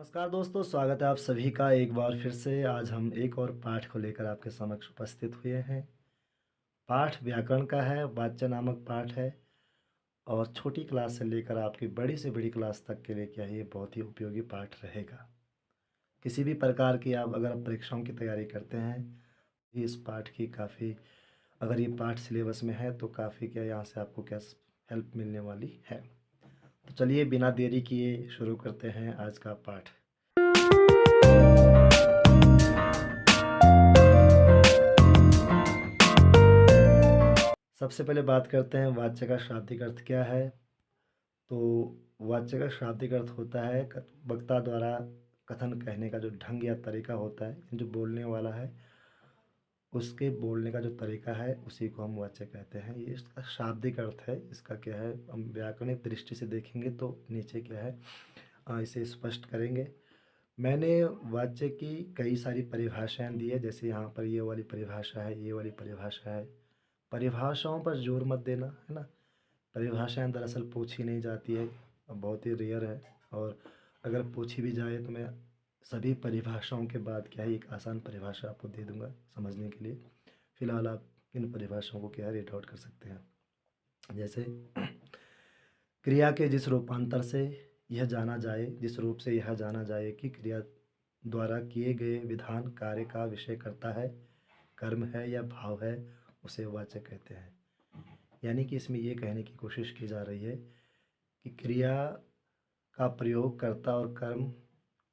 नमस्कार दोस्तों, स्वागत है आप सभी का एक बार फिर से। आज हम एक और पाठ को लेकर आपके समक्ष उपस्थित हुए हैं। पाठ व्याकरण का है, वाच्य नामक पाठ है और छोटी क्लास से लेकर आपकी बड़ी से बड़ी क्लास तक के लिए क्या है, ये बहुत ही उपयोगी पाठ रहेगा। किसी भी प्रकार की आप अगर परीक्षाओं की तैयारी करते हैं, ये इस पाठ की काफ़ी, अगर ये पाठ सिलेबस में है तो काफ़ी क्या यहाँ से आपको क्या हेल्प मिलने वाली है। तो चलिए बिना देरी किए शुरू करते हैं आज का पाठ। सबसे पहले बात करते हैं वाच्य का शाब्दिक अर्थ क्या है। तो वाच्य का शाब्दिक अर्थ होता है वक्ता द्वारा कथन कहने का जो ढंग या तरीका होता है, जो बोलने वाला है उसके बोलने का जो तरीका है उसी को हम वाच्य कहते हैं। ये इसका शाब्दिक अर्थ है। इसका क्या है, हम व्याकरणिक दृष्टि से देखेंगे तो नीचे क्या है इसे स्पष्ट करेंगे। मैंने वाच्य की कई सारी परिभाषाएं दी है, जैसे यहाँ पर ये वाली परिभाषा है, ये वाली परिभाषा है। परिभाषाओं पर जोर मत देना, है ना। परिभाषाएं दरअसल पूछी नहीं जाती है, बहुत ही रेयर है। और अगर पूछी भी जाए तो मैं सभी परिभाषाओं के बाद क्या है एक आसान परिभाषा आपको दे दूंगा समझने के लिए। फिलहाल आप इन परिभाषाओं को क्या है रीड आउट कर सकते हैं। जैसे क्रिया के जिस रूपांतर से यह जाना जाए, जिस रूप से यह जाना जाए कि क्रिया द्वारा किए गए विधान कार्य का विषय करता है, कर्म है या भाव है, उसे वाच्य कहते हैं। यानी कि इसमें ये कहने की कोशिश की जा रही है कि क्रिया का प्रयोग कर्ता और कर्म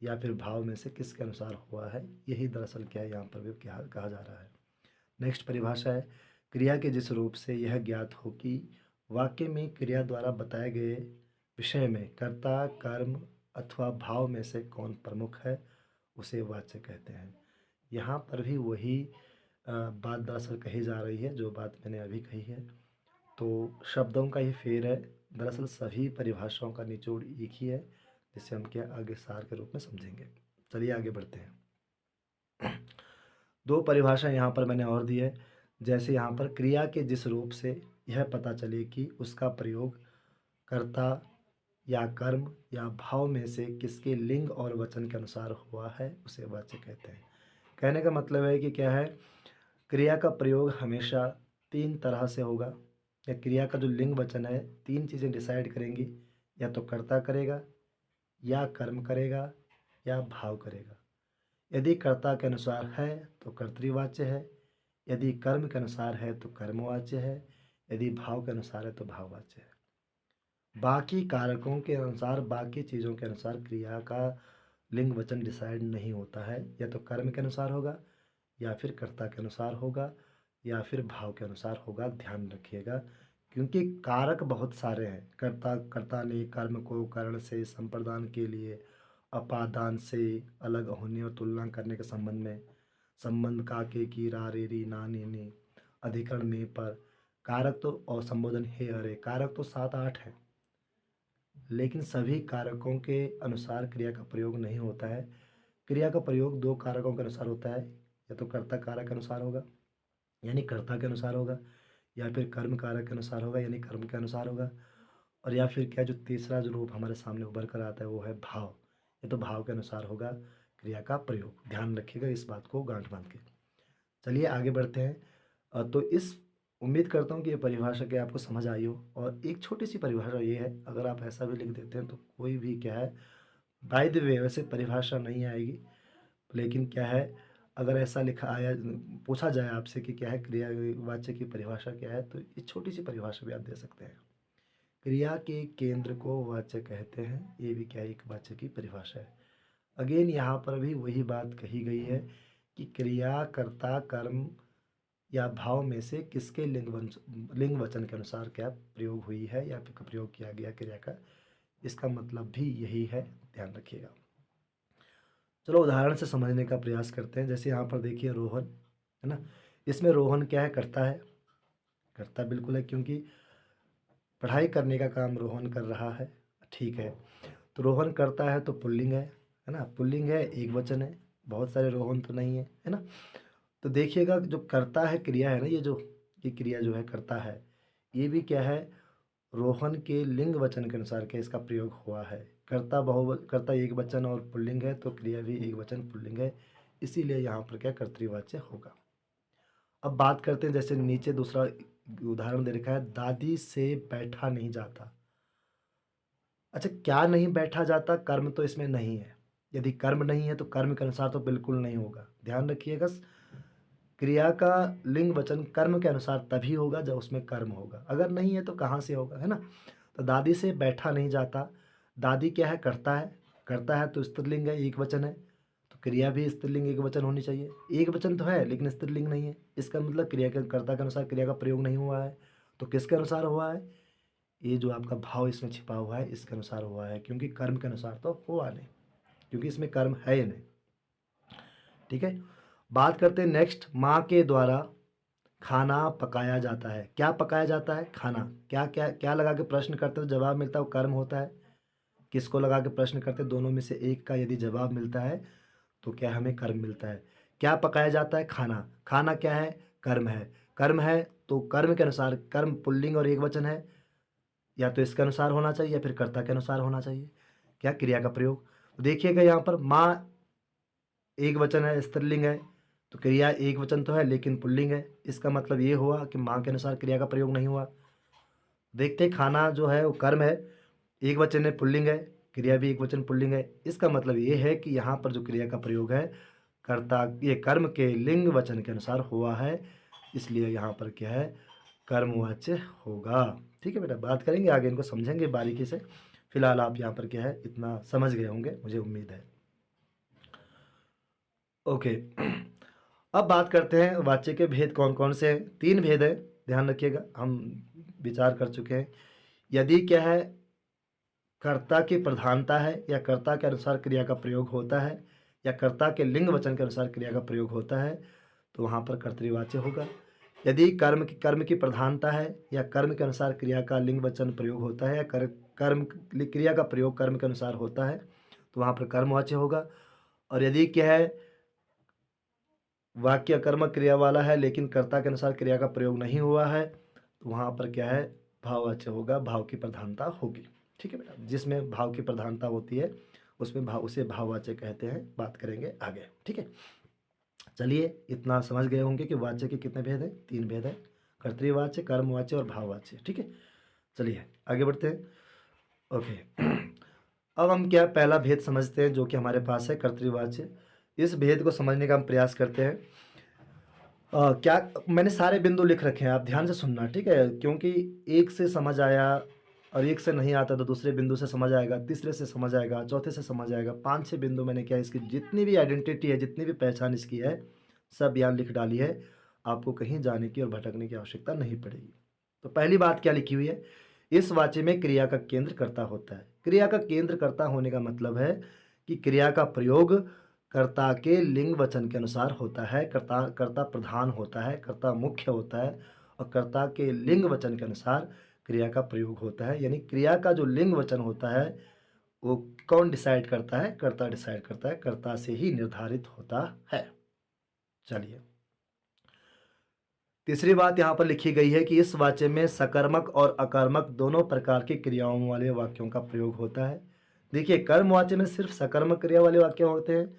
या फिर भाव में से किसके अनुसार हुआ है, यही दरअसल क्या है यहाँ पर भी क्या कहा जा रहा है। नेक्स्ट परिभाषा है, क्रिया के जिस रूप से यह ज्ञात हो कि वाक्य में क्रिया द्वारा बताए गए विषय में कर्ता, कर्म अथवा भाव में से कौन प्रमुख है, उसे वाच्य कहते हैं। यहाँ पर भी वही बात दरअसल कही जा रही है जो बात मैंने अभी कही है। तो शब्दों का ही फेर है, दरअसल सभी परिभाषाओं का निचोड़ एक ही है, जिसे हम क्या आगे सार के रूप में समझेंगे। चलिए आगे बढ़ते हैं। दो परिभाषा यहाँ पर मैंने और दी है। जैसे यहाँ पर क्रिया के जिस रूप से यह पता चले कि उसका प्रयोग कर्ता या कर्म या भाव में से किसके लिंग और वचन के अनुसार हुआ है, उसे वाच्य कहते हैं। कहने का मतलब है कि क्या है, क्रिया का प्रयोग हमेशा तीन तरह से होगा, या क्रिया का जो लिंग वचन है तीन चीज़ें डिसाइड करेंगी, या तो कर्ता करेगा, या कर्म करेगा, या भाव करेगा। यदि कर्ता के अनुसार है तो कर्तृवाच्य है, यदि कर्म के अनुसार है तो कर्मवाच्य है, यदि भाव के अनुसार है तो भाववाच्य है। बाकी कारकों के अनुसार, बाकी चीज़ों के अनुसार क्रिया का लिंग वचन डिसाइड नहीं होता है, या तो कर्म के अनुसार होगा, या फिर कर्ता के अनुसार होगा, या फिर भाव के अनुसार होगा। ध्यान रखिएगा, क्योंकि कारक बहुत सारे हैं। कर्ता ने कर्म को करण से संप्रदान के लिए अपादान से अलग होने और तुलना करने के संबंध में, संबंध काके की रा रे री ना नी नी अधिकरण में पर कारक तो, और संबोधन हे अरे, कारक तो 7-8 हैं, लेकिन सभी कारकों के अनुसार क्रिया का प्रयोग नहीं होता है। क्रिया का प्रयोग दो कारकों के अनुसार होता है, या तो कर्ता कारक के अनुसार होगा यानी कर्ता के अनुसार होगा, या फिर कर्म कारक के अनुसार होगा यानी कर्म के अनुसार होगा, और या फिर क्या जो तीसरा जो रूप हमारे सामने उभर कर आता है वो है भाव। ये तो भाव के अनुसार होगा क्रिया का प्रयोग। ध्यान रखिएगा इस बात को गांठ बांध के। चलिए आगे बढ़ते हैं। तो इस उम्मीद करता हूँ कि ये परिभाषा क्या आपको समझ आई हो। और एक छोटी सी परिभाषा ये है, अगर आप ऐसा भी लिख देते हैं तो कोई भी क्या है, बाय द वे वैसे परिभाषा नहीं आएगी, लेकिन क्या है, अगर ऐसा लिखा आया, पूछा जाए आपसे कि क्या है क्रियावाच्य की परिभाषा क्या है, तो ये छोटी सी परिभाषा भी आप दे सकते हैं। क्रिया के केंद्र को वाच्य कहते हैं, ये भी क्या है, एक वाच्य की परिभाषा है। अगेन यहाँ पर भी वही बात कही गई है कि क्रिया कर्ता कर्म या भाव में से किसके लिंग वचन के अनुसार क्या प्रयोग हुई है या फिर प्रयोग किया गया क्रिया का, इसका मतलब भी यही है। ध्यान रखिएगा। चलो उदाहरण से समझने का प्रयास करते हैं। जैसे यहाँ पर देखिए रोहन, है ना। इसमें रोहन क्या है, करता है। करता बिल्कुल है, क्योंकि पढ़ाई करने का काम रोहन कर रहा है। ठीक है, तो रोहन करता है तो पुल्लिंग है ना। पुल्लिंग है, एक वचन है, बहुत सारे रोहन तो नहीं है ना। तो देखिएगा जो करता है क्रिया है ना, ये क्रिया जो है करता है, ये भी क्या है, रोहन के लिंग वचन के अनुसार क्या इसका प्रयोग हुआ है। कर्ता एक वचन और पुल्लिंग है तो क्रिया भी एक वचन पुल्लिंग है, इसीलिए यहाँ पर क्या कर्तृवाच्य होगा। अब बात करते हैं, जैसे नीचे दूसरा उदाहरण दे रखा है, दादी से बैठा नहीं जाता। अच्छा, क्या नहीं बैठा जाता? कर्म तो इसमें नहीं है। यदि कर्म नहीं है तो कर्म के अनुसार तो बिल्कुल नहीं होगा। ध्यान रखिएगा, क्रिया का लिंग वचन कर्म के अनुसार तभी होगा जब उसमें कर्म होगा, अगर नहीं है तो कहाँ से होगा, है ना। तो दादी से बैठा नहीं जाता, दादी क्या है? करता है, करता है तो स्त्रीलिंग है, एक वचन है, तो क्रिया भी स्त्रीलिंग एक वचन होनी चाहिए। एक वचन तो है लेकिन स्त्रीलिंग नहीं है, इसका मतलब क्रिया के कर्ता के अनुसार क्रिया का प्रयोग नहीं हुआ है। तो किसके अनुसार हुआ है? ये जो आपका भाव इसमें छिपा हुआ है इसके अनुसार हुआ है, क्योंकि कर्म के अनुसार तो हुआ नहीं, क्योंकि इसमें कर्म है ही नहीं। ठीक है, बात करते हैं नेक्स्ट, माँ के द्वारा खाना पकाया जाता है। क्या पकाया जाता है? खाना। क्या क्या क्या लगा के प्रश्न करते हो जवाब मिलता है वो कर्म होता है। किसको लगा के प्रश्न करते, दोनों में से एक का यदि जवाब मिलता है तो क्या हमें कर्म मिलता है। क्या पकाया जाता है? खाना। खाना क्या है? कर्म है। कर्म है तो कर्म के अनुसार, कर्म पुल्लिंग और एक वचन है, या तो इसके अनुसार होना चाहिए या फिर कर्ता के अनुसार होना चाहिए। क्या? क्रिया का प्रयोग। तो देखिएगा यहाँ पर माँ एक वचन है, स्त्रीलिंग है, तो क्रिया एक वचन तो है लेकिन पुल्लिंग है, इसका मतलब ये हुआ कि माँ के अनुसार क्रिया का प्रयोग नहीं हुआ। देखते हैं, खाना जो है वो कर्म है, एक वचन है, पुल्लिंग है, क्रिया भी एक वचन पुल्लिंग है, इसका मतलब ये है कि यहाँ पर जो क्रिया का प्रयोग है कर्ता ये कर्म के लिंग वचन के अनुसार हुआ है, इसलिए यहाँ पर क्या है? कर्मवाच्य होगा। ठीक है बेटा, बात करेंगे आगे, इनको समझेंगे बारीकी से। फिलहाल आप यहाँ पर क्या है इतना समझ गए होंगे, मुझे उम्मीद है। ओके। अब बात करते हैं वाच्य के भेद कौन कौन से हैं। तीन भेद है, ध्यान रखिएगा, हम विचार कर चुके हैं। यदि क्या है, कर्ता की प्रधानता है या कर्ता के अनुसार क्रिया का प्रयोग होता है या कर्ता के लिंग वचन के अनुसार क्रिया का प्रयोग होता है तो वहाँ पर कर्तृवाच्य होगा। यदि कर्म की प्रधानता है या कर्म के अनुसार क्रिया का लिंग वचन प्रयोग होता है या कर्म क्रिया का प्रयोग कर्म के अनुसार होता है तो वहाँ पर कर्मवाच्य होगा। और यदि क्या है, वाक्य कर्मक क्रिया वाला है लेकिन कर्ता के अनुसार क्रिया का प्रयोग नहीं हुआ है तो वहाँ पर क्या है? भाववाच्य होगा, भाव की प्रधानता होगी। ठीक है बेटा, जिसमें भाव की प्रधानता होती है उसमें उसे भाववाच्य कहते हैं। बात करेंगे आगे। ठीक है, चलिए इतना समझ गए होंगे कि वाच्य के कितने भेद हैं? तीन भेद हैं, कर्तृवाच्य, कर्मवाच्य और भाववाच्य। ठीक है, चलिए आगे बढ़ते हैं। ओके। अब हम क्या पहला भेद समझते हैं जो कि हमारे पास है, कर्तृवाच्य। इस भेद को समझने का हम प्रयास करते हैं। क्या मैंने सारे बिंदु लिख रखे हैं, आप ध्यान से सुनना, ठीक है, क्योंकि एक से समझ आया और एक से नहीं आता तो दूसरे बिंदु से समझ आएगा, तीसरे से समझ आएगा, चौथे से समझ आएगा, 5-6 बिंदु मैंने क्या इसकी जितनी भी आइडेंटिटी है, जितनी भी पहचान इसकी है, सब यहाँ लिख डाली है। आपको कहीं जाने की और भटकने की आवश्यकता नहीं पड़ेगी। तो पहली बात क्या लिखी हुई है, इस वाक्य में क्रिया का केंद्र कर्ता होता है। क्रिया का केंद्र कर्ता होने का मतलब है कि क्रिया का प्रयोग कर्ता के लिंग वचन के अनुसार होता है, कर्ता प्रधान होता है, कर्ता मुख्य होता है और कर्ता के लिंग वचन के अनुसार क्रिया का प्रयोग होता है। यानी क्रिया का जो लिंग वचन होता है वो कौन डिसाइड करता है? कर्ता डिसाइड करता है, कर्ता से ही निर्धारित होता है। चलिए, तीसरी बात यहाँ पर लिखी गई है कि इस वाक्य में सकर्मक और अकर्मक दोनों प्रकार की क्रियाओं वाले वाक्यों का प्रयोग होता है। देखिए, कर्म वाक्य में सिर्फ सकर्मक क्रिया वाले वाक्य होते हैं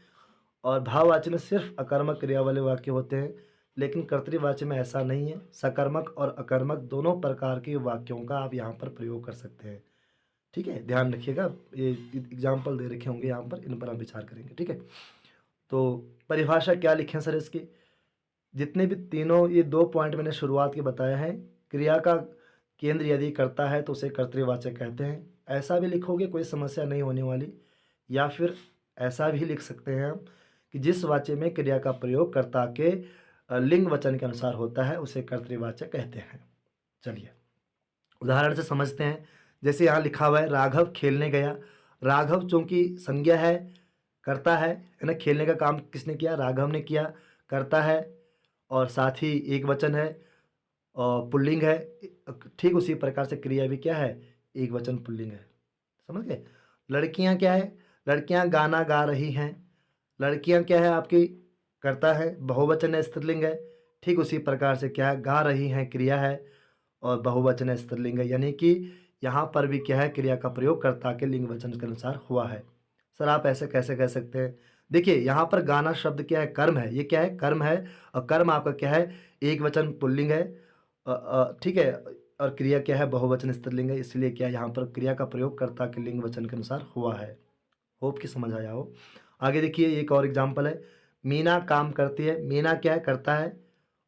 और भाववाच्य में सिर्फ अकर्मक क्रिया वाले वाक्य होते हैं, लेकिन कर्तृवाच्य में ऐसा नहीं है। सकर्मक और अकर्मक दोनों प्रकार के वाक्यों का आप यहाँ पर प्रयोग कर सकते हैं। ठीक है, ध्यान रखिएगा, ये एग्जाम्पल दे रखे होंगे यहाँ पर, इन पर हम विचार करेंगे। ठीक है, तो परिभाषा क्या लिखें सर इसकी? जितने भी तीनों ये 2 पॉइंट मैंने शुरुआत के बताए हैं, क्रिया का केंद्र यदि करता है तो उसे कर्तृवाचक कहते हैं। ऐसा भी लिखोगे कोई समस्या नहीं होने वाली, या फिर ऐसा भी लिख सकते हैं हम कि जिस वाक्य में क्रिया का प्रयोग कर्ता के लिंग वचन के अनुसार होता है उसे कर्तृवाचक कहते हैं। चलिए उदाहरण से समझते हैं। जैसे यहाँ लिखा हुआ है, राघव खेलने गया। राघव चूंकि संज्ञा है, करता है ना, खेलने का काम किसने किया? राघव ने किया, करता है और साथ ही एक वचन है और पुल्लिंग है। ठीक उसी प्रकार से क्रिया भी क्या है? एक वचन पुल्लिंग है। समझ गए? लड़कियां क्या है? लड़कियां गाना गा रही हैं। लड़कियां क्या है आपकी? करता है, बहुवचन है, स्त्रीलिंग है। ठीक उसी प्रकार से क्या है? गा रही हैं क्रिया है और बहुवचन है, स्त्रीलिंग है। यानी कि यहाँ पर भी क्या है, क्रिया का प्रयोग कर्ता के लिंग वचन के अनुसार हुआ है। सर आप ऐसे कैसे कह सकते हैं? देखिए यहाँ पर गाना शब्द क्या है, कर्म है, ये क्या है, कर्म है। और कर्म आपका क्या है, एक वचन पुल्लिंग है, ठीक है। और क्रिया क्या है, बहुवचन स्त्रीलिंग है, इसलिए क्या है, यहाँ पर क्रिया का प्रयोग कर्ता के लिंग वचन के अनुसार हुआ है। होप कि समझ आया हो। आगे देखिए एक और एग्जाम्पल है, मीना काम करती है। मीना क्या है, करता है,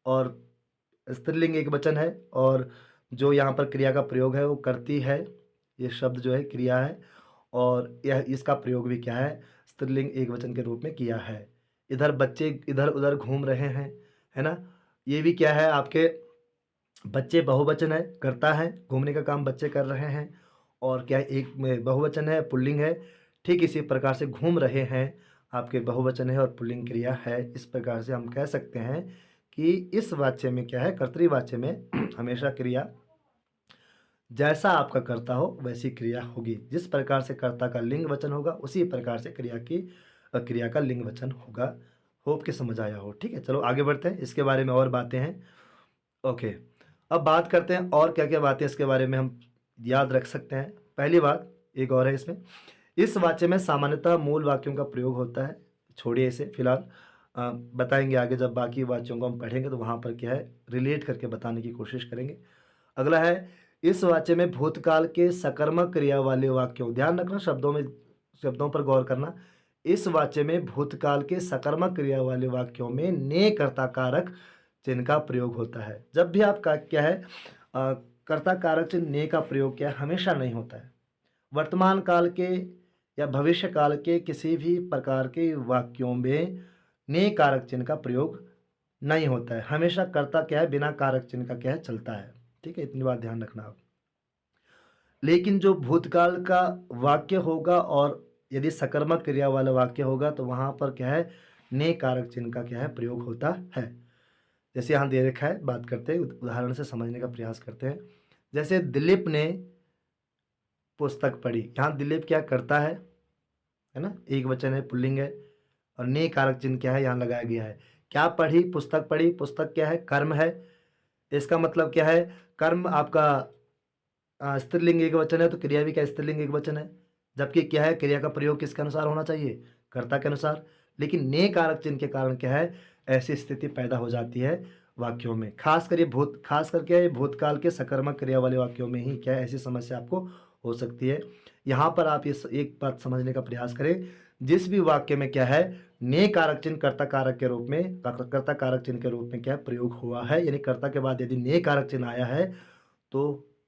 और स्त्रीलिंग एक वचन है, और जो यहाँ पर क्रिया का प्रयोग है वो करती है। ये शब्द जो है क्रिया है, और यह इसका प्रयोग भी क्या है, स्त्रीलिंग एक वचन के रूप में किया है। इधर बच्चे इधर उधर घूम रहे हैं, है ना, ये भी क्या है आपके, बच्चे बहुवचन है, करता है, घूमने का काम बच्चे कर रहे हैं, और क्या है, एक में बहुवचन है, पुल्लिंग है। ठीक इसी प्रकार से घूम रहे हैं आपके बहुवचन है और पुल्लिंग क्रिया है। इस प्रकार से हम कह सकते हैं कि इस वाक्य में क्या है, कर्तृवाच्य में हमेशा क्रिया जैसा आपका कर्ता हो वैसी क्रिया होगी। जिस प्रकार से कर्ता का लिंग वचन होगा उसी प्रकार से क्रिया का लिंग वचन होगा। होप कि समझ आया हो। ठीक है, चलो आगे बढ़ते हैं, इसके बारे में और बातें हैं। ओके, अब बात करते हैं और क्या क्या बातें इसके बारे में हम याद रख सकते हैं। पहली बात एक और है इसमें, इस वाक्य में सामान्यतः मूल वाक्यों का प्रयोग होता है। छोड़िए इसे फिलहाल, बताएंगे आगे जब बाकी वाक्यों को हम पढ़ेंगे तो वहाँ पर क्या है, रिलेट करके बताने की कोशिश करेंगे। अगला है, इस वाक्य में भूतकाल के सकर्मक क्रिया वाले वाक्यों, ध्यान रखना शब्दों पर गौर करना। इस वाक्य में भूतकाल के सकर्मक क्रिया वाले वाक्यों में ने कर्ता कारक चिन्ह का प्रयोग होता है। जब भी आपका क्या है, कर्ता कारक चिन्ह ने का प्रयोग क्या है, हमेशा नहीं होता है। वर्तमान काल के या भविष्य काल के किसी भी प्रकार के वाक्यों में ने कारक चिन्ह का प्रयोग नहीं होता है। हमेशा कर्ता क्या है, बिना कारक चिन्ह का क्या है, चलता है। ठीक है, इतनी बात ध्यान रखना आप। लेकिन जो भूतकाल का वाक्य होगा और यदि सकर्मक क्रिया वाला वाक्य होगा तो वहां पर क्या है, ने कारक चिन्ह का क्या है, प्रयोग होता है। जैसे यहाँ दे रखा है, बात करते हैं, उदाहरण से समझने का प्रयास करते हैं। जैसे दिलीप ने पुस्तक पढ़ी, यहाँ दिलीप क्या करता है ना, एक वचन है, पुल्लिंग है, और ने कारक चिन्ह क्या है, यहाँ लगाया गया है। क्या पढ़ी, पुस्तक पढ़ी, पुस्तक क्या है, कर्म है। इसका मतलब क्या है, कर्म आपका स्त्रीलिंग एक वचन है तो क्रिया भी क्या स्त्रीलिंग एक वचन है। जबकि क्या है, क्रिया का प्रयोग किसके अनुसार होना चाहिए, कर्ता के अनुसार। लेकिन ने कारक चिन्ह के कारण क्या है, ऐसी स्थिति पैदा हो जाती है वाक्यों में। खास करके ये भूतकाल के सकर्मक क्रिया वाले वाक्यों में ही क्या है, ऐसी समस्या आपको हो सकती है। यहाँ पर आप इस एक बात समझने का प्रयास करें, जिस भी वाक्य में क्या है, ने कारक चिन्ह कर्ता कारक के रूप में, कर्ता कारक चिन्ह के रूप में क्या है, प्रयोग हुआ है, यानी कर्ता के बाद यदि ने कारक चिन्ह आया है तो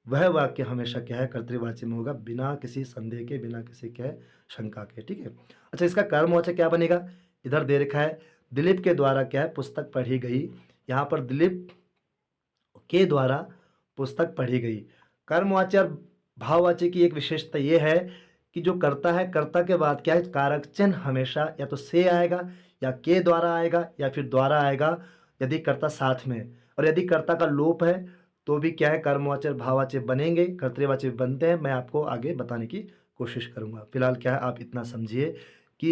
वह वाक्य हमेशा क्या है, कर्तृवाची में होगा, बिना किसी संदेह के, बिना किसी क्या है, शंका के। ठीक है, अच्छा इसका कर्मवाचक क्या बनेगा, इधर दे रखा है, दिलीप के द्वारा क्या है, पुस्तक पढ़ी गई। यहाँ पर दिलीप के द्वारा पुस्तक पढ़ी गई। कर्मवाची और भाववाची की एक विशेषता ये है कि जो कर्ता है, कर्ता के बाद क्या है, कारक चिन्ह हमेशा या तो से आएगा, या के द्वारा आएगा, या फिर द्वारा आएगा, यदि कर्ता साथ में है। और यदि कर्ता का लोप है तो भी क्या है, कर्मवाची और भाववाची बनेंगे, कर्तृवाची बनते हैं। मैं आपको आगे बताने की कोशिश करूंगा। फिलहाल क्या है, आप इतना समझिए कि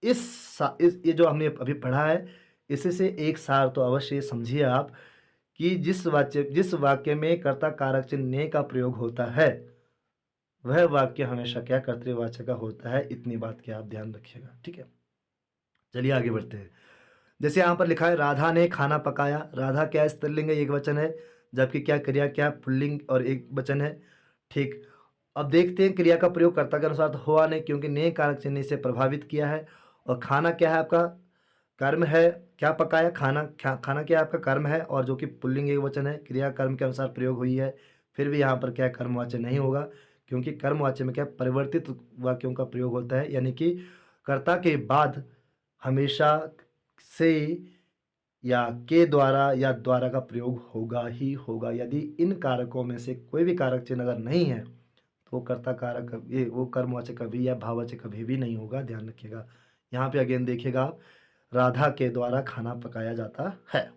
ये जो हमने अभी पढ़ा है, इसी से एक सार तो अवश्य ये समझिए आप कि जिस वाक्य में कर्ता कारक चिन्ह ने का प्रयोग होता है वह वाक्य हमेशा क्या कर्तृवाचक का होता है। इतनी बात की आप ध्यान रखिएगा। ठीक है, चलिए आगे बढ़ते हैं। जैसे यहाँ पर लिखा है, राधा ने खाना पकाया। राधा क्या है, स्त्रीलिंग है, एक वचन है, जबकि क्या क्रिया क्या है, पुल्लिंग और एक वचन है। ठीक, अब देखते हैं क्रिया का प्रयोग कर्ता के अनुसार तो हुआ नहीं, क्योंकि ने कारक चिन्ह ने इसे प्रभावित किया है। और खाना क्या है आपका, कर्म है। क्या पकाया, खाना क्या है आपका, कर्म है, और जो कि पुल्लिंग एक वचन है, क्रिया कर्म के अनुसार प्रयोग हुई है। फिर भी यहाँ पर क्या है, कर्मवाच्य नहीं होगा, क्योंकि कर्मवाच्य में क्या परिवर्तित वाक्यों का प्रयोग होता है, यानी कि कर्ता के बाद हमेशा से या के द्वारा या द्वारा का प्रयोग होगा ही होगा। यदि इन कारकों में से कोई भी कारक चिन्ह अगर नहीं है तो वो कर्ता कारक, ये वो कर्मवाचक कभी या भाववाचक कभी भी नहीं होगा, ध्यान रखिएगा। यहाँ पे अगेन देखिएगा आप, राधा के द्वारा खाना पकाया जाता है।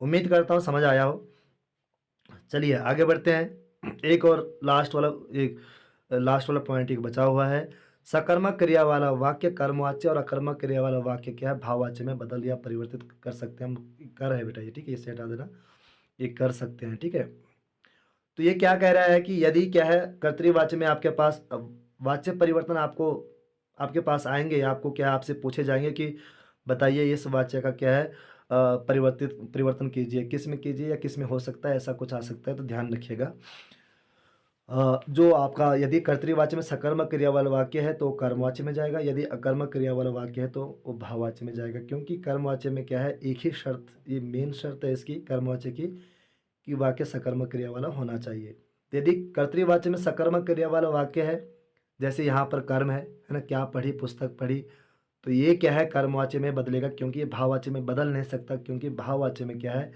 उम्मीद करता हूँ समझ आया हो। चलिए आगे बढ़ते हैं। एक लास्ट वाला पॉइंट एक बचा हुआ है। सकर्मक क्रिया वाला वाक्य कर्मवाच्य और अकर्मक क्रिया वाला वाक्य क्या है, भाववाच्य में बदल या परिवर्तित कर सकते हैं हम। कर है बेटा ये, ठीक है, इसे हटा देना, ये कर सकते हैं। ठीक है, तो ये क्या कह रहा है कि यदि क्या है कर्तृवाच्य में आपके पास वाच्य परिवर्तन आपको आपके पास आएंगे, आपको क्या आपसे पूछे जाएंगे कि बताइए इस वाच्य का क्या है परिवर्तन कीजिए, किस में कीजिए या किस में हो सकता है, ऐसा कुछ आ सकता है, तो ध्यान रखिएगा। जो आपका यदि कर्तृवाच्य में सकर्मक क्रिया वाला वाक्य है तो कर्मवाच्य में जाएगा, यदि अकर्मक क्रिया वाला वाक्य है तो वो भाववाच्य में जाएगा, क्योंकि कर्मवाच्य में क्या है, एक ही शर्त, ये मेन शर्त है इसकी कर्मवाच्य की, कि वाक्य सकर्मक क्रिया वाला होना चाहिए। यदि कर्तृवाच्य में सकर्मक क्रिया वाला वाक्य है, जैसे यहाँ पर कर्म है ना, क्या पढ़ी, पुस्तक पढ़ी, तो ये क्या है कर्मवाच्य में बदलेगा, क्योंकि ये भाववाच्य में बदल नहीं सकता, क्योंकि भाववाच्य में क्या है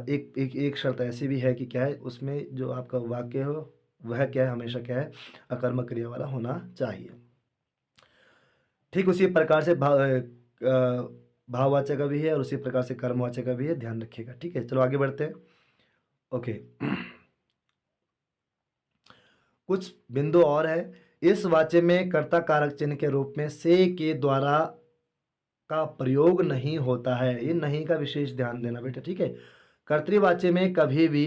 एक शर्त ऐसी भी है कि क्या है उसमें जो आपका वाक्य हो वह क्या है हमेशा क्या है अकर्मक क्रिया वाला होना चाहिए। ठीक उसी प्रकार से भाववाच्य का भी है और उसी प्रकार से कर्मवाच्य का भी है, ध्यान रखिएगा। ठीक है, चलो आगे बढ़ते हैं। ओके, कुछ बिंदु और है। इस वाच्य में कर्ता कारक चिन्ह के रूप में से के द्वारा का प्रयोग नहीं होता है। ये नहीं का विशेष ध्यान देना बेटा, ठीक है। कर्तृवाच्य में कभी भी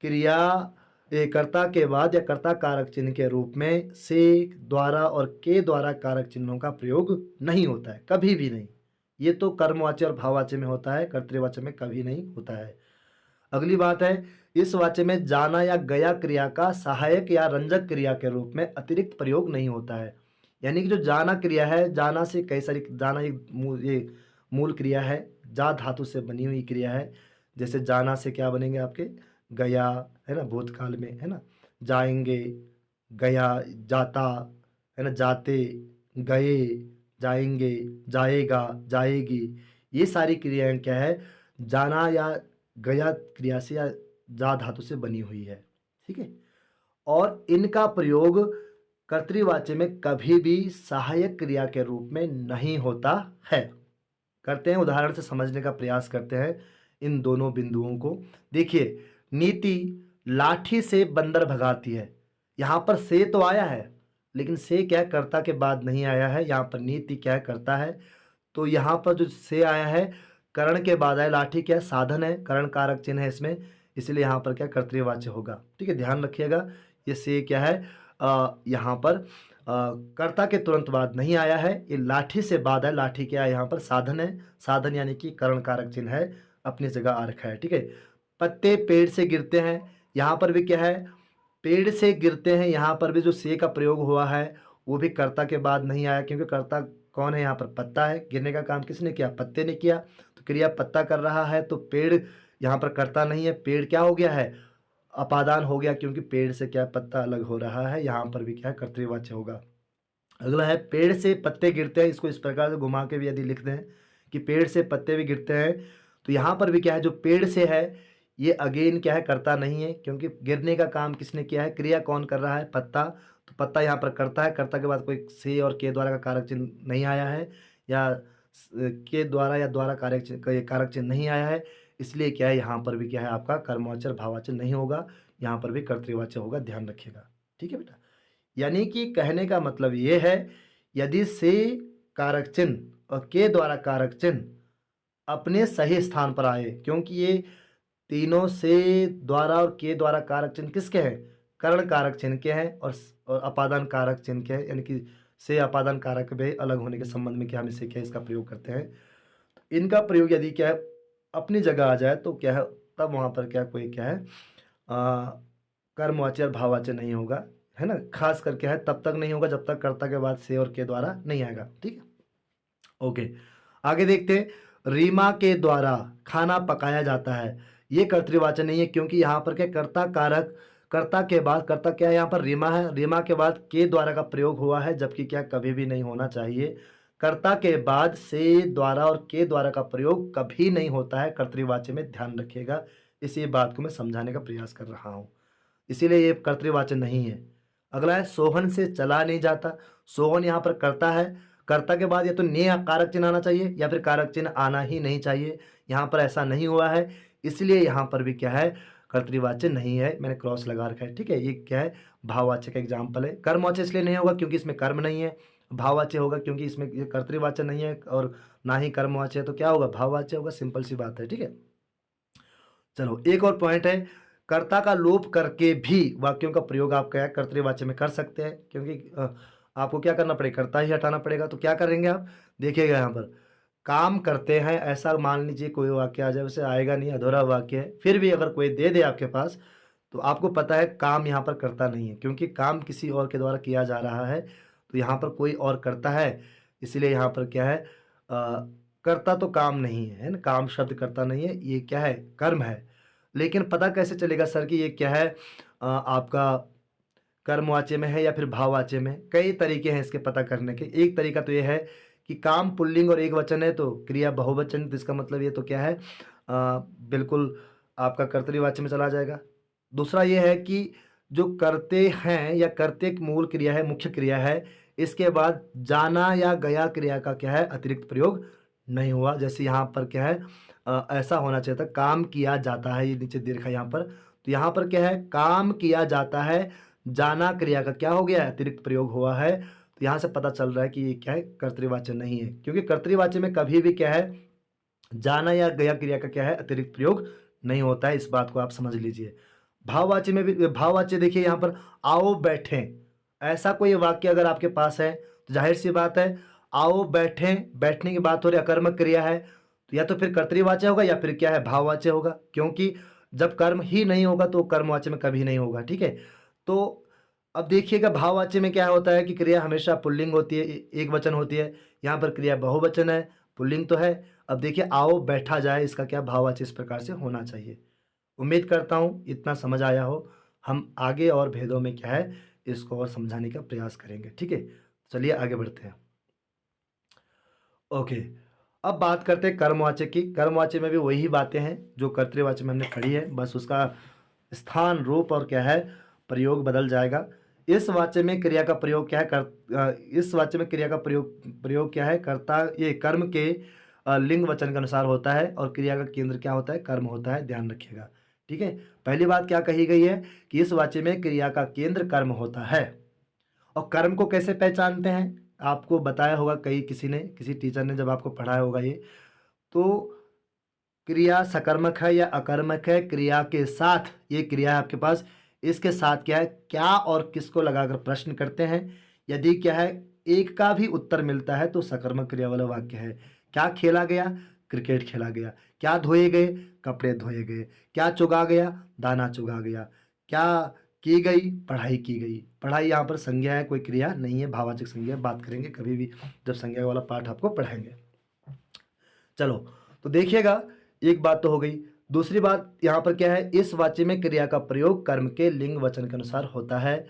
क्रिया कर्ता के बाद या कर्ता कारक चिन्ह के रूप में से, द्वारा और के द्वारा कारक चिन्हों का प्रयोग नहीं होता है, कभी भी नहीं। ये तो कर्मवाच्य और भाववाच्य में होता है, कर्तृवाच्य में कभी नहीं होता है। अगली बात है, इस वाच्य में जाना या गया क्रिया का सहायक या रंजक क्रिया के रूप में अतिरिक्त प्रयोग नहीं होता है। यानी कि जो जाना क्रिया है, जाना से कई सारी, जाना ये मूल क्रिया है, जा धातु से बनी हुई क्रिया है। जैसे जाना से क्या बनेंगे आपके, गया, है ना, भूतकाल में, है ना, जाएंगे, गया, जाता, है ना, जाते, गए, जाएंगे, जाएगा, जाएगी, ये सारी क्रियाएं क्या है, जाना या गया क्रिया से या जा धातु से बनी हुई है। ठीक है, और इनका प्रयोग कर्तृवाच्य में कभी भी सहायक क्रिया के रूप में नहीं होता है। करते हैं उदाहरण से समझने का प्रयास करते हैं इन दोनों बिंदुओं को। देखिए, नीति लाठी से बंदर भगाती है, यहाँ पर से तो आया है, लेकिन से क्या है, कर्ता के बाद नहीं आया है। यहाँ पर नीति क्या है, करता है, तो यहाँ पर जो से आया है करण के बाद आया। लाठी क्या है, साधन है, करण कारक चिन्ह है इसमें, इसलिए यहाँ पर क्या कर्तृवाच्य होगा। ठीक है, ध्यान रखिएगा, ये से क्या है यहाँ पर कर्ता के तुरंत बाद नहीं आया है, ये लाठी से बाद है। लाठी क्या है, यहाँ पर साधन है, साधन यानी कि करण कारक चिन्ह है, अपनी जगह आ रखा है। ठीक है, पत्ते पेड़ से गिरते हैं, यहाँ पर भी क्या है, पेड़ से गिरते हैं, यहाँ पर भी जो से का प्रयोग हुआ है वो भी कर्ता के बाद नहीं आया, क्योंकि कर्ता कौन है, यहाँ पर पत्ता है। गिरने का काम किसने किया, पत्ते ने किया, तो क्रिया पत्ता कर रहा है, तो पेड़ यहाँ पर कर्ता नहीं है, पेड़ क्या हो गया है, अपादान हो गया, क्योंकि पेड़ से क्या पत्ता अलग हो रहा है, यहाँ पर भी क्या है कर्तृवाच्य होगा। अगला है, पेड़ से पत्ते गिरते हैं, इसको इस प्रकार से घुमा के भी यदि लिख दें कि पेड़ से पत्ते भी गिरते हैं, तो यहाँ पर भी क्या है, जो पेड़ से है ये अगेन क्या है, करता नहीं है, क्योंकि गिरने का काम किसने किया है, क्रिया कौन कर रहा है, पत्ता, तो पत्ता यहाँ पर करता है, कर्ता के बाद कोई से और के द्वारा का कारक चिन्ह नहीं आया है, या के द्वारा या द्वारा कारक चिन्ह नहीं आया है, इसलिए क्या है यहाँ पर भी क्या है आपका कर्मवाच्य और भाववाच्य नहीं होगा, यहाँ पर भी कर्तृवाच्य होगा, ध्यान रखिएगा। ठीक है बेटा, यानी कि कहने का मतलब ये है, यदि से कारक चिन्ह और के द्वारा कारक चिन्ह अपने सही स्थान पर आए, क्योंकि ये तीनों से द्वारा और के द्वारा कारक चिन्ह किसके हैं, कर्ण कारक चिन्ह के हैं, और अपादान कारक चिन्ह के हैं, यानी कि से अपादान कारक भी अलग होने के संबंध में क्या हम इसे क्या इसका प्रयोग करते हैं। तो इनका प्रयोग यदि क्या है अपनी जगह आ जाए तो क्या है, तब वहाँ पर क्या कोई क्या है कर्मवाच्य और भाववाच्य नहीं होगा, है ना। खास कर क्या है, तब तक नहीं होगा जब तक कर्ता के बाद से और के द्वारा नहीं आएगा। ठीक है, ओके, आगे देखते हैं। रीमा के द्वारा खाना पकाया जाता है, ये कर्तृवाच्य नहीं है, क्योंकि यहाँ पर क्या कर्ता कारक, कर्ता के बाद, कर्ता क्या है यहाँ पर रीमा है, रीमा के बाद के द्वारा का प्रयोग हुआ है, जबकि क्या कभी भी नहीं होना चाहिए। कर्ता के बाद से, द्वारा और के द्वारा का प्रयोग कभी नहीं होता है कर्तृवाच्य में, ध्यान रखिएगा। इसी बात को मैं समझाने का प्रयास कर रहा हूँ, इसीलिए ये कर्तृवाच्य नहीं है। अगला है, सोहन से चला नहीं जाता, सोहन यहाँ पर कर्ता है, कर्ता के बाद या तो ने कारक चिन्ह आना चाहिए या फिर कारक चिन्ह आना ही नहीं चाहिए, यहाँ पर ऐसा नहीं हुआ है, इसलिए यहाँ पर भी क्या है कर्तृवाच्य नहीं है, मैंने क्रॉस लगा रखा है। ठीक है, ये क्या है भाववाच्य का एग्जाम्पल है। कर्मवाच्य इसलिए नहीं होगा क्योंकि इसमें कर्म नहीं है, भाववाच्य होगा क्योंकि इसमें ये कर्तृवाच्य नहीं है और ना ही कर्मवाच्य है, तो क्या होगा भाववाच्य होगा, सिंपल सी बात है। ठीक है, चलो एक और पॉइंट है, कर्ता का लोप करके भी वाक्यों का प्रयोग आप क्या है कर्तृवाच्य में कर सकते हैं, क्योंकि आपको क्या करना पड़ेगा, कर्ता ही हटाना पड़ेगा। तो क्या करेंगे आप, देखिएगा यहाँ पर काम करते हैं, ऐसा मान लीजिए कोई वाक्य आ जाए, वैसे आएगा नहीं, अधूरा वाक्य है, फिर भी अगर कोई दे दे आपके पास, तो आपको पता है काम यहाँ पर करता नहीं है, क्योंकि काम किसी और के द्वारा किया जा रहा है। तो यहाँ पर कोई और करता है, इसलिए यहाँ पर क्या है, कर्ता तो काम नहीं है ना, काम शब्द करता नहीं है, ये क्या है, कर्म है। लेकिन पता कैसे चलेगा सर कि ये क्या है, आपका कर्मवाच्य में है या फिर भाववाच्य में? कई तरीके हैं इसके पता करने के। एक तरीका तो ये है कि काम पुल्लिंग और एकवचन है तो क्रिया बहुवचन, तो इसका मतलब ये तो क्या है, बिल्कुल आपका कर्तृवाच्य में चला जाएगा। दूसरा ये है कि जो करते हैं या करते की मूल क्रिया है, मुख्य क्रिया है, इसके बाद जाना या गया क्रिया का क्या है, अतिरिक्त प्रयोग नहीं हुआ। जैसे यहाँ पर क्या है, ऐसा होना चाहिए था, काम किया जाता है, ये नीचे दे रखा है यहाँ पर। तो यहाँ पर क्या है, काम किया जाता है, जाना क्रिया का क्या हो गया है, अतिरिक्त प्रयोग हुआ है। तो यहाँ से पता चल रहा है कि ये क्या है, कर्तृवाच्य नहीं है, क्योंकि कर्तृवाच्य में कभी भी क्या है, जाना या गया क्रिया का क्या है, अतिरिक्त प्रयोग नहीं होता है। इस बात को आप समझ लीजिए। भाववाच्य में भी, भाववाच्य देखिए यहाँ पर आओ बैठें, ऐसा कोई वाक्य अगर आपके पास है तो जाहिर सी बात है, आओ बैठें, बैठने की बात हो रही है, अकर्मक क्रिया है, तो या तो फिर कर्तृवाच्य होगा या फिर क्या है, भाववाच्य होगा, क्योंकि जब कर्म ही नहीं होगा तो कर्मवाच्य में कभी नहीं होगा। ठीक है, तो अब देखिएगा भाववाच्य में क्या होता है कि क्रिया हमेशा पुल्लिंग होती है, एक वचन होती है। यहाँ पर क्रिया बहुवचन है, पुल्लिंग तो है। अब देखिए आओ बैठा जाए, इसका क्या भाववाच्य इस प्रकार से होना चाहिए। उम्मीद करता हूँ इतना समझ आया हो। हम आगे और भेदों में क्या है, इसको और समझाने का प्रयास करेंगे। ठीक है, चलिए आगे बढ़ते हैं। ओके, अब बात करते हैं कर्मवाच्य की। कर्मवाच्य में भी वही बातें हैं जो कर्तृवाच्य में हमने पढ़ी है, बस उसका स्थान, रूप और क्या है, प्रयोग बदल जाएगा। इस वाच्य में क्रिया का प्रयोग क्या है, इस वाच्य में क्रिया का प्रयोग क्या है, कर्ता ये कर्म के लिंग वचन के अनुसार होता है, और क्रिया का केंद्र क्या होता है, कर्म होता है, ध्यान रखिएगा। ठीक है, पहली बात क्या कही गई है कि इस वाच्य में क्रिया का केंद्र कर्म होता है। और कर्म को कैसे पहचानते हैं, आपको बताया होगा कई किसी ने, किसी टीचर ने जब आपको पढ़ाया होगा ये, तो क्रिया सकर्मक है या अकर्मक है, क्रिया के साथ ये क्रिया है आपके पास, इसके साथ क्या है, क्या और किसको लगाकर प्रश्न करते हैं। यदि क्या है, एक का भी उत्तर मिलता है तो सकर्मक क्रिया वाला वाक्य है। क्या खेला गया, क्रिकेट खेला गया। क्या धोए गए, कपड़े धोए गए। क्या चुगा गया, दाना चुगा गया। क्या की गई, पढ़ाई की गई। पढ़ाई यहाँ पर संज्ञा है, कोई क्रिया नहीं है, भाववाचक संज्ञा। बात करेंगे कभी भी जब संज्ञा वाला पाठ आपको पढ़ाएंगे। चलो, तो देखिएगा, एक बात तो हो गई। दूसरी बात यहाँ पर क्या है, इस वाच्य में क्रिया का प्रयोग कर्म के लिंग वचन के अनुसार होता है,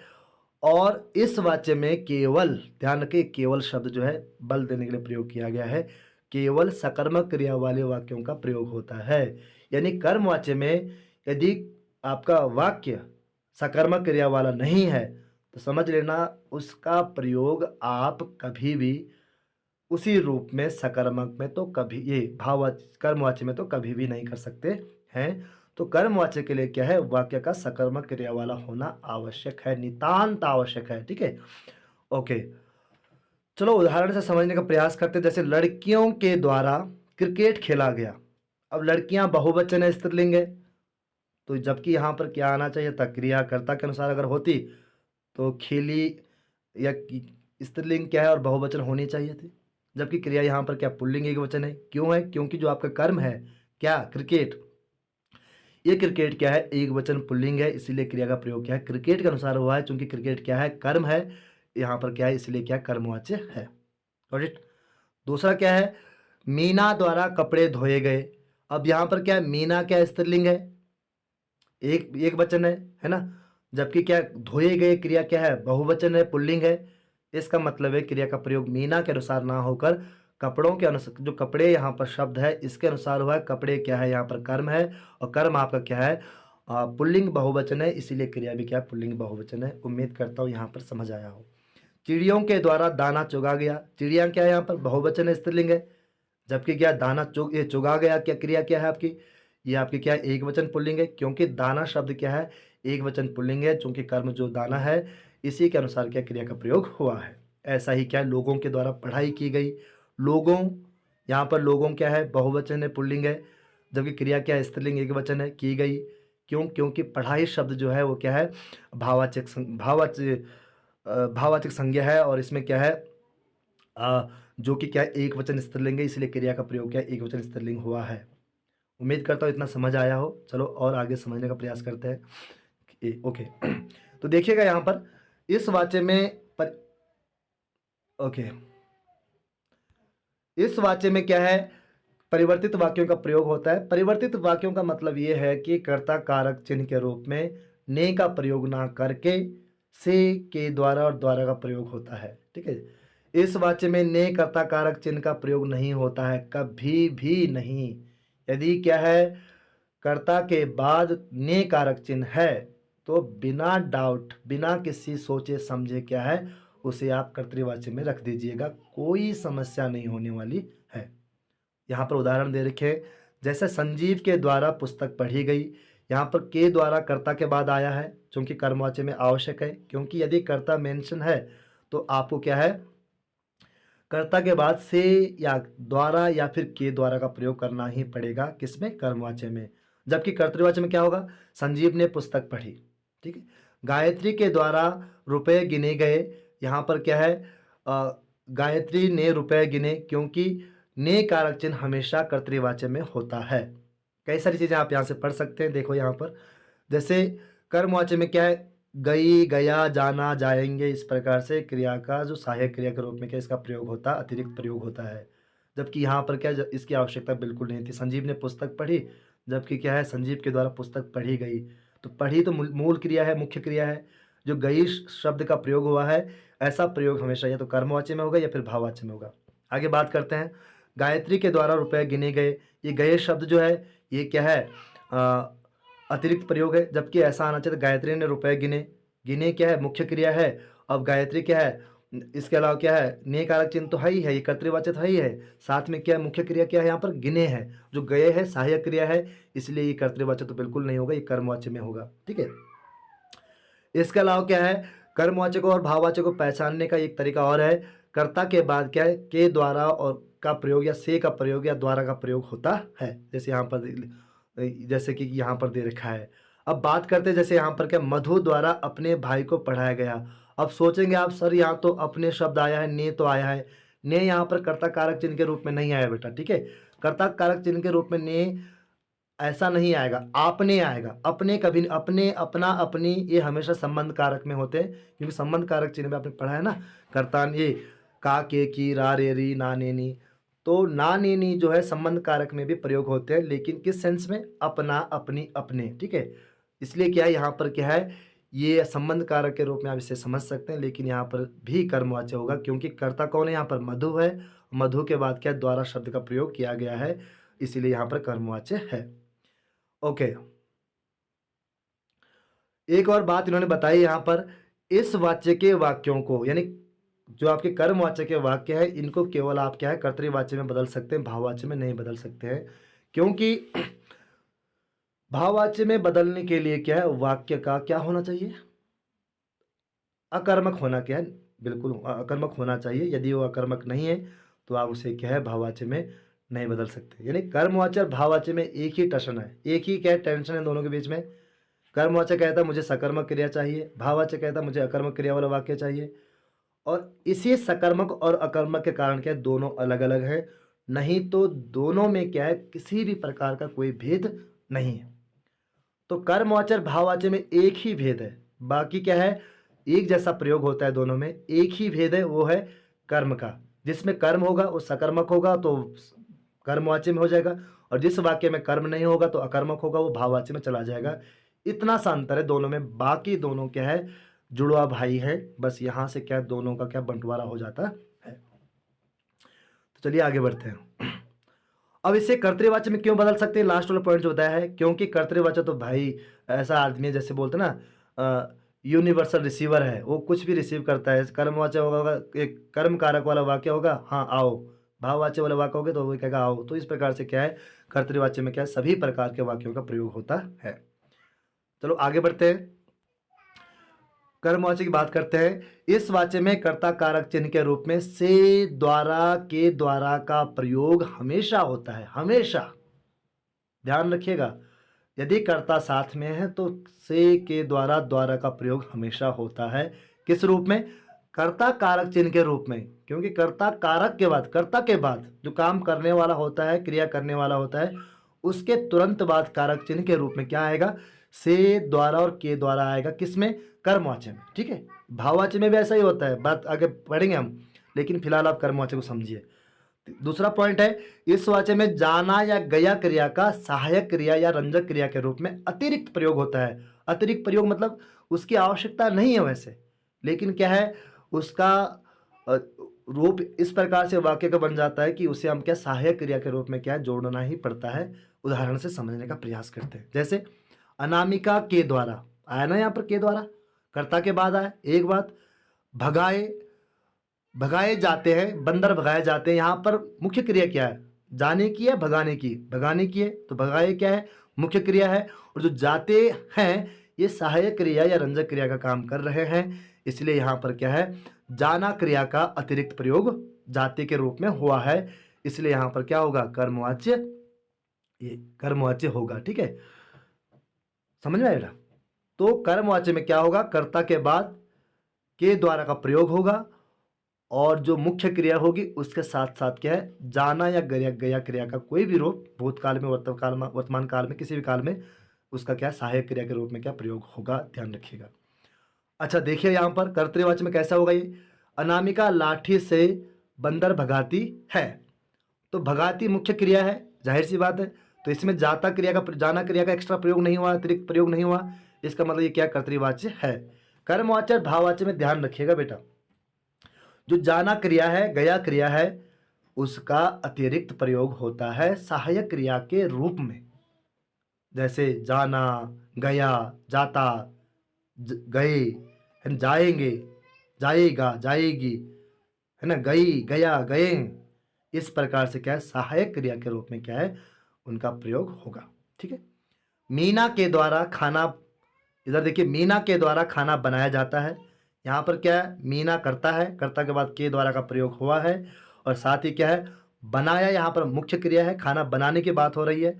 और इस वाच्य में केवल, ध्यान रखिए, केवल शब्द जो है बल देने के लिए प्रयोग किया गया है, केवल सकर्मक क्रिया वाले वाक्यों का प्रयोग होता है। यानी कर्म वाच्य में यदि आपका वाक्य सकर्मक क्रिया वाला नहीं है तो समझ लेना उसका प्रयोग आप कभी भी उसी रूप में सकर्मक में तो कभी, ये भाववाच्य कर्मवाच्य में तो कभी भी नहीं कर सकते हैं। तो कर्मवाच्य के लिए क्या है, वाक्य का सकर्मक क्रिया वाला होना आवश्यक है, नितांत आवश्यक है। ठीक है, ओके, चलो उदाहरण से समझने का प्रयास करते हैं। जैसे लड़कियों के द्वारा क्रिकेट खेला गया। अब लड़कियां बहुवचन है, स्त्रीलिंग है, तो जबकि यहाँ पर क्या आना चाहिए था, क्रियाकर्ता के अनुसार अगर होती तो खेली या स्त्रीलिंग क्या है और बहुवचन होनी चाहिए थी, जबकि क्रिया यहाँ पर क्या पुल्लिंग एक वचन है। क्यों है, क्योंकि जो आपका कर्म है क्या, क्रिकेट, ये क्रिकेट क्या है, एक वचन पुल्लिंग है, इसीलिए क्रिया का प्रयोग क्या है, क्रिकेट के अनुसार हुआ है। चूंकि क्रिकेट क्या है, कर्म है, यहाँ पर क्या है, इसलिए क्या कर्मवाच्य है। ऑडिट, दूसरा क्या है, मीना द्वारा कपड़े धोए गए। अब यहाँ पर क्या है, मीना क्या स्त्रीलिंग है, एक एक वचन है ना, जबकि क्या धोए गए क्रिया क्या है, बहुवचन है, पुल्लिंग है। इसका मतलब है क्रिया का प्रयोग मीना के अनुसार ना होकर कपड़ों के अनुसार, जो कपड़े यहाँ पर शब्द है इसके अनुसार हुआ है। कपड़े क्या है, यहाँ पर कर्म है, और कर्म आपका क्या है, पुल्लिंग बहुवचन है, इसीलिए क्रिया भी क्या है, पुल्लिंग बहुवचन है। उम्मीद करता हूँ यहाँ पर समझ आया हो। चिड़ियों के द्वारा दाना चुगा गया। चिड़िया क्या है, यहाँ पर बहुवचन है, स्त्रीलिंग है, जबकि क्या दाना ये चुगा गया, क्या क्रिया क्या है आपकी, ये आपकी क्या है, एक वचन पुल्लिंग है, क्योंकि दाना शब्द क्या है, एक वचन पुल्लिंग है, चूंकि कर्म जो दाना है इसी के अनुसार क्या क्रिया का प्रयोग हुआ है। ऐसा ही क्या है, लोगों के द्वारा पढ़ाई की गई। लोगों, यहाँ पर लोगों क्या है, बहुवचन है, पुल्लिंग है, जबकि क्रिया क्या है, स्त्रीलिंग एक वचन है, की गई। क्योंकि पढ़ाई शब्द जो है वो क्या है, भाववाचक संज्ञा है, और इसमें क्या है जो कि क्या है, एक वचन स्त्रीलिंग है, इसलिए क्रिया का प्रयोग क्या है, एक वचन स्त्रीलिंग हुआ है। उम्मीद करता हूँ इतना समझ आया हो। चलो और आगे समझने का प्रयास करते हैं। ओके तो देखिएगा यहाँ पर इस वाक्य में ओके, इस वाक्य में क्या है, परिवर्तित वाक्यों का प्रयोग होता है। परिवर्तित वाक्यों का मतलब ये है कि कर्ता कारक चिन्ह के रूप में ने का प्रयोग ना करके से के द्वारा और द्वारा का प्रयोग होता है। ठीक है, इस वाक्य में ने कर्ता कारक चिन्ह का प्रयोग नहीं होता है, कभी भी नहीं। यदि क्या है, कर्ता के बाद ने कारक चिन्ह है तो बिना डाउट, बिना किसी सोचे समझे क्या है, उसे आप कर्तृवाच्य में रख दीजिएगा, कोई समस्या नहीं होने वाली है। यहाँ पर उदाहरण दे रखे हैं, जैसे संजीव के द्वारा पुस्तक पढ़ी गई। यहाँ पर के द्वारा कर्ता के बाद आया है, क्योंकि कर्मवाच्य में आवश्यक है, क्योंकि यदि कर्ता मेंशन है तो आपको क्या है, कर्ता के बाद से या द्वारा या फिर के द्वारा का प्रयोग करना ही पड़ेगा, किसमें, कर्मवाच्य में। जबकि कर्तृवाच्य में क्या होगा, संजीव ने पुस्तक पढ़ी। ठीक है, गायत्री के द्वारा रुपए गिने गए। यहाँ पर क्या है, गायत्री ने रुपए गिने, क्योंकि ने कारक चिन्ह हमेशा कर्तृवाच्य में होता है। कई सारी चीज़ें आप यहाँ से पढ़ सकते हैं। देखो यहाँ पर जैसे कर्मवाच्य में क्या है, गई, गया, जाना, जाएंगे, इस प्रकार से क्रिया का जो सहायक क्रिया के रूप में क्या इसका प्रयोग होता है, अतिरिक्त प्रयोग होता है। जबकि यहाँ पर क्या इसकी आवश्यकता बिल्कुल नहीं थी। संजीव ने पुस्तक पढ़ी, जबकि क्या है, संजीव के द्वारा पुस्तक पढ़ी गई। तो पढ़ी तो मूल क्रिया है, मुख्य क्रिया है। जो गई शब्द का प्रयोग हुआ है, ऐसा प्रयोग हमेशा या तो कर्मवाच्य में होगा या फिर भाववाच्य में होगा। आगे बात करते हैं, गायत्री के द्वारा रुपए गिने गए। ये गए शब्द जो है ये क्या है, अतिरिक्त प्रयोग है, जबकि ऐसा आना चाहिए गायत्री ने रुपए गिने। गिने क्या है, मुख्य क्रिया है। अब गायत्री क्या है, इसके अलावा क्या है, ने कारक चिन्ह तो है ही है, ये कर्तृवाचक है ही है। साथ में क्या है, मुख्य क्रिया क्या है, यहाँ पर गिने है। जो गए है सहायक क्रिया है, इसलिए ये कर्तृवाचक तो बिल्कुल नहीं होगा, ये कर्मवाच्य में होगा। ठीक है, इसके अलावा क्या है, कर्मवाचकों और भाववाचकों को पहचानने का एक तरीका और है, कर्ता के बाद क्या है, के द्वारा और का प्रयोग या से का प्रयोग या द्वारा का प्रयोग होता है। जैसे यहाँ पर जैसे कि यहाँ पर दे रखा है। अब बात करते हैं, जैसे यहाँ पर क्या, मधु द्वारा अपने भाई को पढ़ाया गया। अब सोचेंगे आप, सर यहाँ तो अपने शब्द आया है, ने तो आया है। ने यहाँ पर कर्ता कारक चिन्ह के रूप में नहीं आया बेटा। ठीक है, कर्ता कारक चिन्ह के रूप में ने ऐसा नहीं आएगा, आपने आएगा। अपने कभी नहीं, अपने, अपना, अपनी, ये हमेशा संबंध कारक में होते हैं, क्योंकि संबंध कारक चिन्ह में आपने पढ़ा है ना, कर्तान, ये का, के, की, रा, रे, री, ना, ने, नी। तो ना, ने, नी जो है संबंध कारक में भी प्रयोग होते हैं, लेकिन किस सेंस में, अपना, अपनी, अपने। ठीक है, इसलिए क्या है, यहाँ पर क्या है, ये संबंध कारक के रूप में आप इसे समझ सकते हैं, लेकिन यहाँ पर भी कर्मवाच्य होगा, क्योंकि कर्ता कौन है, यहाँ पर मधु है। मधु के बाद क्या, द्वारा शब्द का प्रयोग किया गया है, इसीलिए यहाँ पर कर्मवाच्य है। ओके, एक और बात इन्होंने बताई यहाँ पर, इस वाच्य के वाक्यों को, यानी जो आपके कर्मवाच्य के वाक्य है, इनको केवल आप क्या है, कर्तृवाच्य में बदल सकते हैं, भाववाच्य में नहीं बदल सकते हैं। क्योंकि भाववाच्य में बदलने के लिए क्या है, वाक्य का क्या होना चाहिए, अकर्मक होना, क्या है, बिल्कुल अकर्मक होना चाहिए। यदि वो अकर्मक नहीं है तो आप उसे क्या है, भाववाच्य में नहीं बदल सकते। यानी कर्मवाच्य और भाववाच्य में एक ही टशन है, एक ही क्या है, टेंशन है दोनों के बीच में। कर्मवाचक कहता है मुझे सकर्मक क्रिया चाहिए, भाववाचक कहता है मुझे अकर्मक क्रिया वाला वाक्य चाहिए। और इसी सकर्मक और अकर्मक के कारण क्या है, दोनों अलग अलग हैं, नहीं तो दोनों में क्या है, किसी भी प्रकार का कोई भेद नहीं है। तो कर्मवाचक भाववाचक में एक ही भेद है, बाकी क्या है, एक जैसा प्रयोग होता है दोनों में। एक ही भेद है, वो है कर्म का। जिसमें कर्म होगा वो सकर्मक होगा तो कर्मवाच्य में हो जाएगा, और जिस वाक्य में कर्म नहीं होगा तो अकर्मक होगा, वो भाववाच्य में चला जाएगा। इतना सा अंतर है दोनों में, बाकी दोनों क्या है, जुड़वा भाई है। बस यहाँ से क्या, दोनों का क्या बंटवारा हो जाता है। तो चलिए आगे बढ़ते हैं। अब इसे कर्तृवाच्य में क्यों बदल सकते हैं, लास्ट वाला पॉइंट जो बताया है, क्योंकि कर्तृवाच्य तो भाई ऐसा आदमी है, जैसे बोलते हैं ना, यूनिवर्सल रिसीवर है, वो कुछ भी रिसीव करता है। कर्मवाच्य होगा, एक कर्म कारक वाला वाक्य होगा, हाँ आओ, भाववाच्य वाला वाक्य होगा तो वो कहेगा आओ। तो इस प्रकार से क्या है, कर्तृवाच्य में क्या है, सभी प्रकार के वाक्यों का प्रयोग होता है। चलो आगे बढ़ते हैं, कर्मवाच्य की बात करते हैं। इस वाच्य में कर्ता कारक चिन्ह के रूप में से, द्वारा, के द्वारा का प्रयोग हमेशा होता है, हमेशा ध्यान रखिएगा। यदि कर्ता साथ में है तो से के द्वारा द्वारा का प्रयोग हमेशा होता है। किस रूप में? कर्ता कारक चिन्ह के रूप में, क्योंकि कर्ता कारक के बाद, कर्ता के बाद जो काम करने वाला होता है, क्रिया करने वाला होता है, उसके तुरंत बाद कारक चिन्ह के रूप में क्या आएगा? से द्वारा और के द्वारा आएगा। किसमें? कर्मवाच्य में। ठीक है, भाववाच्य में भी ऐसा ही होता है, बात आगे पढ़ेंगे हम, लेकिन फिलहाल आप कर्मवाच्य को समझिए। दूसरा पॉइंट है, इस वाच्य में जाना या गया क्रिया का सहायक क्रिया या रंजक क्रिया के रूप में अतिरिक्त प्रयोग होता है। अतिरिक्त प्रयोग मतलब उसकी आवश्यकता नहीं है वैसे, लेकिन क्या है, उसका रूप इस प्रकार से वाक्य का बन जाता है कि उसे हम क्या सहायक क्रिया के रूप में क्या जोड़ना ही पड़ता है। उदाहरण से समझने का प्रयास करते हैं। जैसे अनामिका के द्वारा आया ना, यहाँ पर के द्वारा कर्ता के बाद आया। एक बात, भगाए, भगाए जाते हैं, बंदर भगाए जाते हैं, यहाँ पर मुख्य क्रिया क्या है? जाने की है, भगाने की? भगाने की है, तो भगाए क्या है? मुख्य क्रिया है। और जो जाते हैं ये सहायक क्रिया या रंजक क्रिया का काम कर रहे हैं, इसलिए यहाँ पर क्या है? जाना क्रिया का अतिरिक्त प्रयोग जाते के रूप में हुआ है, इसलिए यहाँ पर क्या होगा? कर्मवाच्य, ये कर्मवाच्य होगा। ठीक है, समझ में आएगा? तो कर्मवाच्य में क्या होगा? कर्ता के बाद के द्वारा का प्रयोग होगा, और जो मुख्य क्रिया होगी उसके साथ साथ क्या है? जाना या गया गया क्रिया का कोई भी रूप भूतकाल में, वर्तमान काल में, किसी भी काल में उसका क्या सहायक क्रिया के रूप में क्या प्रयोग होगा, ध्यान रखिएगा। अच्छा देखिए यहाँ पर कर्तृवाच्य में कैसा होगा ये? अनामिका लाठी से बंदर भगाती है, तो भगाती मुख्य क्रिया है, जाहिर सी बात है। तो इसमें जाता क्रिया का, जाना क्रिया का एक्स्ट्रा प्रयोग नहीं हुआ, अतिरिक्त प्रयोग नहीं हुआ, इसका मतलब ये क्या कर्तृवाच्य है। कर्मवाच्य और भाववाच्य में ध्यान रखिएगा बेटा, जो जाना क्रिया है, गया क्रिया है, उसका अतिरिक्त प्रयोग होता है सहायक क्रिया के रूप में। जैसे जाना, गया, जाता, गए, है ना, जाएंगे, जाएगा, जाएगी, है ना, गई, गया, गए। इस प्रकार से क्या है? सहायक क्रिया के रूप में क्या है? उनका प्रयोग होगा। ठीक है, मीना के द्वारा खाना, इधर देखिए, मीना के द्वारा खाना बनाया जाता है। यहाँ पर क्या है? मीना करता है, कर्ता के बाद के द्वारा का प्रयोग हुआ है, और साथ ही क्या है? बनाया, यहाँ पर मुख्य क्रिया है, खाना बनाने की बात हो रही है,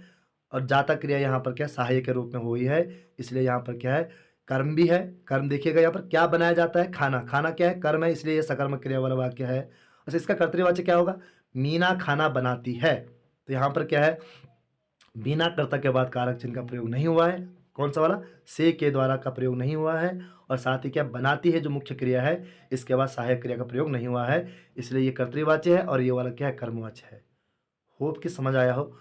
और जाता क्रिया यहाँ पर क्या सहायक के रूप में हुई है, इसलिए यहाँ पर क्या है? कर्म भी है। कर्म देखिएगा, यहाँ पर क्या बनाया जाता है? खाना। खाना क्या है? कर्म है, इसलिए ये सकर्मक क्रिया वाला वाक्य है। अच्छा, इसका कर्तृवाच्य क्या होगा? मीना खाना बनाती है, तो यहाँ पर क्या है? बिना कर्ता के बाद कारक चिन्ह का प्रयोग नहीं हुआ है। कौन सा वाला? से के द्वारा का प्रयोग नहीं हुआ है, और साथ ही क्या बनाती है जो मुख्य क्रिया है, इसके बाद सहायक क्रिया का प्रयोग नहीं हुआ है, इसलिए ये कर्तृवाच्य है, और ये वाला क्या है? कर्मवाच्य है। होप कि समझ आया हो।